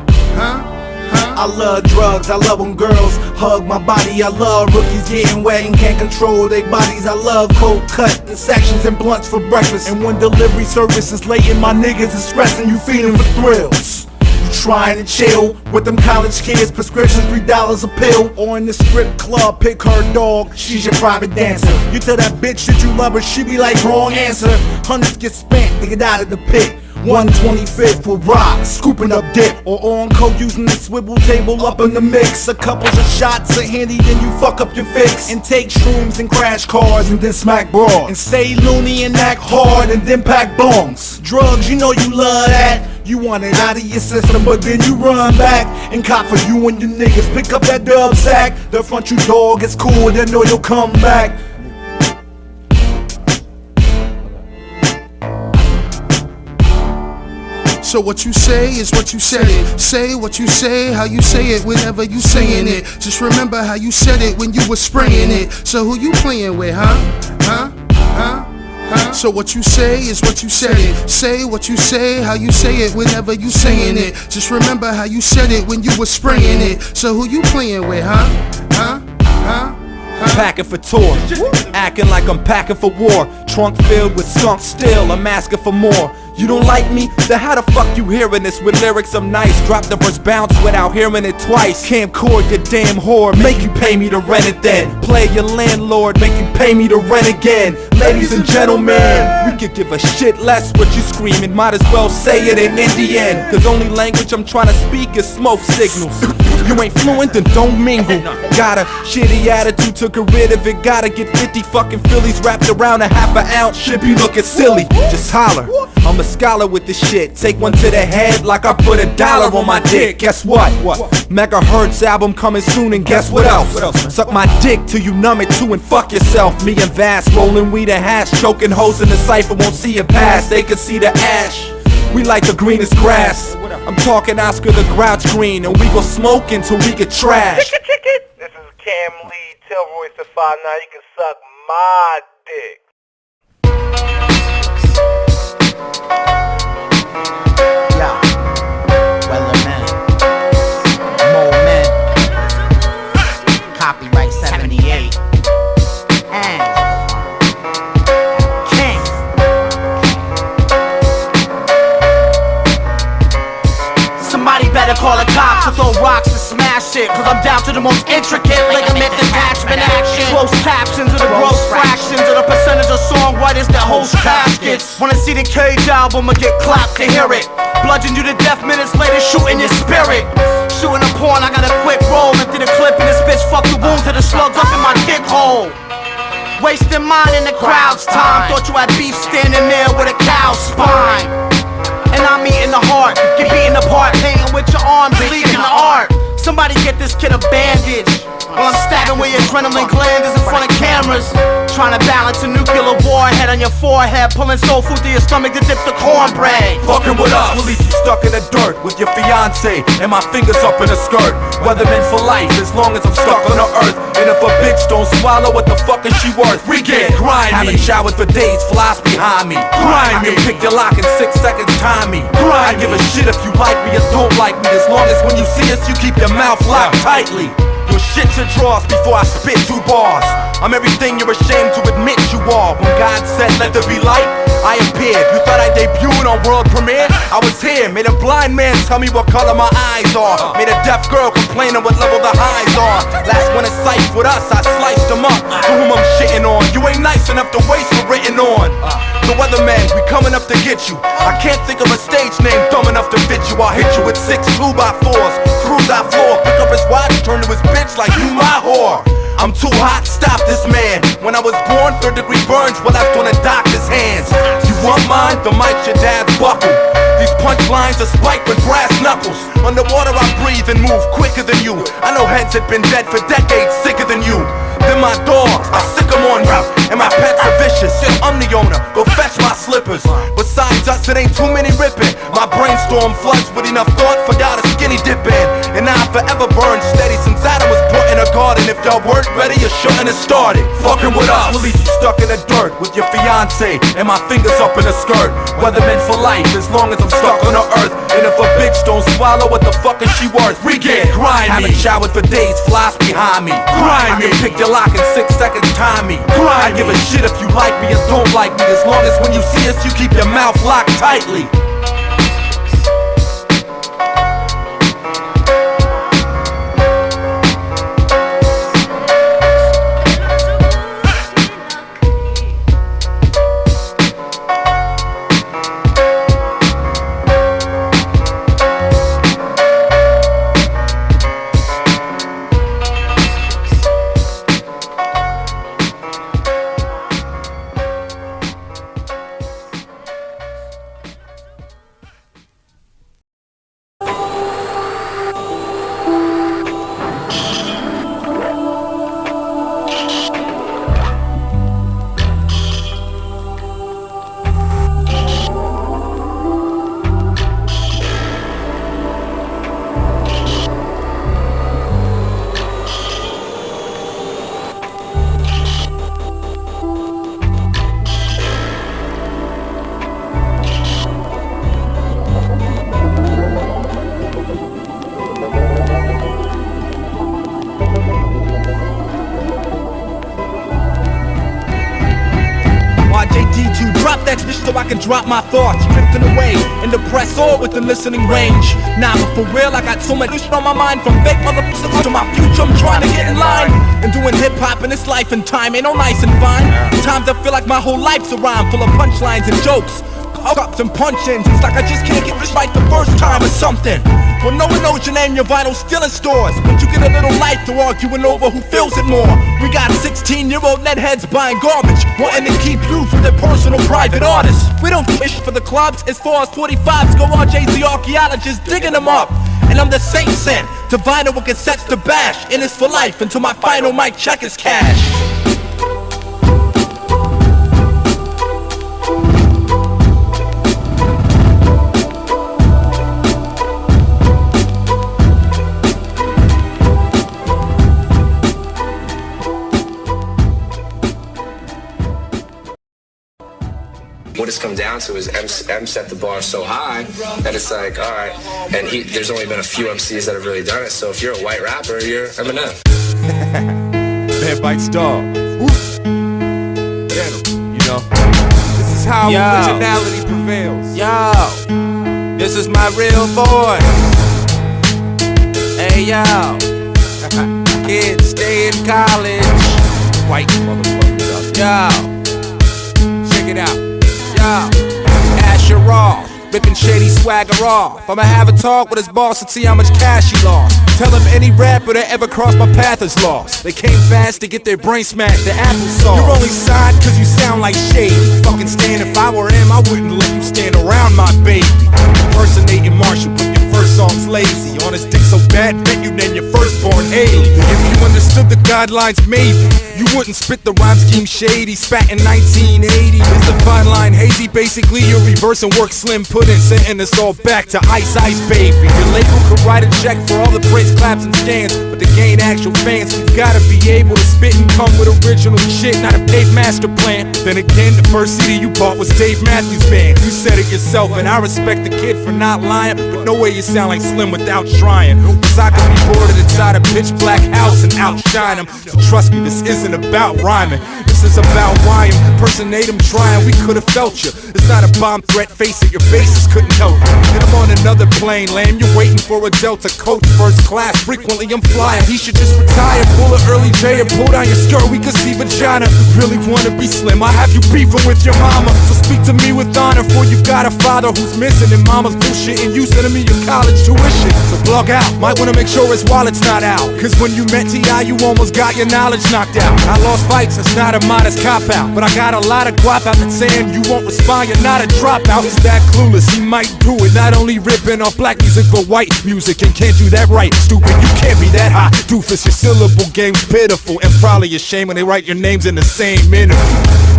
I love drugs, I love when girls hug my body. I love rookies getting wet and can't control their bodies. I love cold cut and sections and blunts for breakfast. And when delivery service is late and my niggas is stressing, you feeding for thrills. You trying to chill with them college kids, prescriptions $3 a pill. Or in the strip club, pick her dog, she's your private dancer. You tell that bitch that you love her, she be like, wrong answer. Hundreds get spent to get out of the pit. 125th for rock, scooping up dip. Or on coke using the swivel table up in the mix. A couple of shots are handy, then you fuck up your fix. And take shrooms and crash cars and then smack broad. And stay loony and act hard and then pack bongs. Drugs, you know you love that. You want it out of your system, but then you run back and cop for you and your niggas. Pick up that dub sack. They'll front you dog, it's cool, they know you'll come back. So what you say is what you said it. Say what you say, how you say it whenever you saying it. Just remember how you said it when you was spraying it. So who you playing with, huh? So what you say is what you said it. Say what you say, how you say it whenever you saying it. Just remember how you said it when you was spraying it. So who you playing with, huh? Packing for tour, acting like I'm packing for war. Trunk filled with skunk still, I'm asking for more. You don't like me? Then how the fuck you hearing this with lyrics I'm nice? Drop the verse bounce without hearing it twice. Camcord your damn whore, make you pay me to rent it then. Play your landlord, make you pay me to rent again. Ladies and gentlemen, we could give a shit less what you screaming. Might as well say it in Indian, cause only language I'm trying to speak is smoke signals. You ain't fluent, then don't mingle. Got a shitty attitude, took a rid of it. Gotta get 50 fucking Phillies wrapped around a half an ounce. Should be looking silly, just holler. I'm a scholar with this shit. Take one to the head like I put $1 on my dick. Guess what? Megahertz album coming soon, and guess what else? Suck my dick till you numb it too and fuck yourself. Me and Vass rolling weed and hash, choking hoes in the cypher won't see it pass. They can see the ash. We like the greenest grass. I'm talking Oscar the Grouch Green, and we go smoke until we get trashed. This is Cam Lee, tell Royce to 5 now you can suck my dick. Yeah, Weatherman, Moment, Copywrite 78, and King. Somebody better call the cops or throw rocks and smash it, cause I'm down to the most intricate ligament detachment action. Close captions of the gross fractions of the percentage of songwriters that host caskets. Wanna see the Cage album or get clapped to hear it. Bludgeon you to death minutes later, shooting your spirit. Shooting a porn, I got a quick roll into the clip and this bitch fuck the wound to the slugs up in my dick hole. Wasting mine in the crowd's time. Thought you had beef standing there with a cow's spine. And I'm eating the heart, get beaten apart, painting with your arms, leaving the art. Somebody get this kid a bandage while I'm stabbing where your adrenaline gland is in front of cameras. Trying to balance a nuclear warhead on your forehead, pulling soul food to your stomach to dip the cornbread. Fucking with us, we'll leave you stuck in the dirt with your fiance and my fingers up in a skirt. Weatherman for life, as long as I'm stuck on the earth. And if a bitch don't swallow, what the fuck is she worth? We get grimy. Haven't showered for days, flies behind me. Grimy. I can pick your lock in 6 seconds, time me. Grimy. I give a shit if you like me or don't like me, as long as when you see us, you keep your mouth locked tightly. Your shit your drawers before I spit 2 bars. I'm everything you're ashamed to admit you are. When God said let there be light, I appeared. You thought I debuted on world premiere? I was here. Made a blind man tell me what color my eyes are. Made a deaf girl complain on what level the highs are. Last one in sight with us, I sliced them up. To whom I'm shitting on. You ain't nice enough to waste for written on. The Weatherman, we coming up to get you. I can't think of a stage name dumb enough to fit you. I'll hit you with 6 2x4s. Cruise out floor, pick up his watch. just like you my whore. I'm too hot, stop this man. When I was born, 3rd-degree burns were left on a doctor's hands. You want mine? The mic's your dad's buckle. These punchlines are spiked with brass knuckles. Underwater I breathe and move quicker than you. I know heads have been dead for decades, sicker than you. Then my dogs, I sick 'em on route. And my pets are vicious, I'm the owner, go fetch my slippers. Besides us, it ain't too many ripping. My brainstorm floods with enough thought for y'all to skinny dip in. And I forever burn steady since Adam was put in a garden. If y'all weren't ready, you shouldn't have started. Fucking with us, we'll leave you stuck in the dirt with your fiance and my fingers up in a skirt. Weathermen for life, as long as I'm stuck on the earth. And if a bitch don't swallow, what the fuck is she worth? We get grimy. Haven't showered for days, flies behind me. Grimy. I can pick your lock in 6 seconds, time me. Grimy. I give a shit if you like me or don't like me, as long as when you see us, you keep your mouth locked tightly. So I can drop my thoughts, drifting away and depress all within listening range. Nah, but for real, I got so much shit on my mind, from fake motherfuckers to my future. I'm trying to get in line and doing hip hop in this life and time ain't no nice and fine. Times I feel like my whole life's a rhyme full of punchlines and jokes, ups and punch-ins. It's like I just can't get this right the first time or something. Well, no one knows your name, your vinyl's still in stores, but you get a little life to arguing over who feels it more. We got 16-year-old netheads buying garbage, wanting to keep you for their personal private artists. We don't do ish for the clubs, as far as 45s go, RJ's the archaeologist digging them up. And I'm the saint sent to vinyl with cassettes to bash, and it's for life until my final mic check is cash. What it's come down to is M set the bar so high that it's like, all right, and there's only been a few MCs that have really done it, so if you're a white rapper, you're Eminem. Bad Bite Star. You know, this is how originality prevails. Yo, this is my real voice. Hey yo, kids stay in college. White motherfuckers out there. Yo, check it out. Asher off, ripping shady swagger off. I'ma have a talk with his boss and see how much cash he lost. Tell him any rapper that ever crossed my path is lost. They came fast to get their brain smashed, the applesauce. You're only signed cause you sound like shade. Fucking Stan, if I were him, I wouldn't let you stand around my baby. Impersonating Marshall, but your first song's lazy. On his dick so bad, bet you name your firstborn Haley. If you understood the guidelines, maybe you wouldn't spit the rhyme scheme shady. Spat in 1980. Is the fine line hazy? Basically, you're reversing work slim pudding, sending us all back to Ice Ice Baby. Your label could write a check for all the praise, claps, and stands, but to gain actual fans, you gotta be able to spit and come with original shit, not a paid master plan. Then again, the first CD you bought was Dave Matthews Band. You said it yourself, and I respect the kid for not lying, but no way you sound like Slim without trying. Cause I could be boarded inside a pitch black house and outshine him. So trust me, this isn't about rhyming. This is about why him. Impersonate him trying, we could've felt you. It's not a bomb threat, face it, your bases couldn't help you. Then I'm on another plane, lamb, you're waiting for a Delta coach first class. Frequently I'm flying, he should just retire. Pull an early J and pull down your skirt, we could see vagina. Really wanna be Slim, I have you beefing with your mama. So speak to me with honor, for you got a father who's missing, and mama's bullshitting you, sending me your college college tuition. So plug out, might wanna make sure his wallet's not out. Cause when you met T.I., you almost got your knowledge knocked out. I lost fights, it's not a modest cop-out. But I got a lot of guap out that's saying you won't respond, you're not a dropout. He's that clueless, he might do it. Not only ripping off black music, but white music. And can't do that right, stupid, you can't be that high. Doofus, your syllable game's pitiful. And probably a shame when they write your names in the same interview.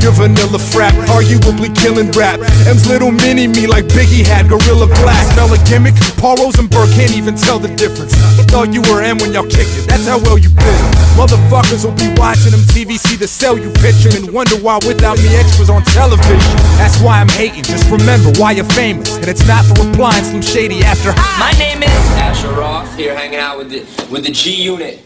Your vanilla frap, arguably killing rap. M's little mini-me like Biggie had Gorilla Glass. Smell a gimmick, Paul Rosenberg can't even tell the difference. He thought you were M when y'all kicked it, that's how well you been. Motherfuckers will be watching them TVC to sell you picture and wonder why without me extras on television. That's why I'm hating, just remember why you're famous. And it's not for replying Slim Shady after. My name is Asher Roth, here hanging out with the G Unit.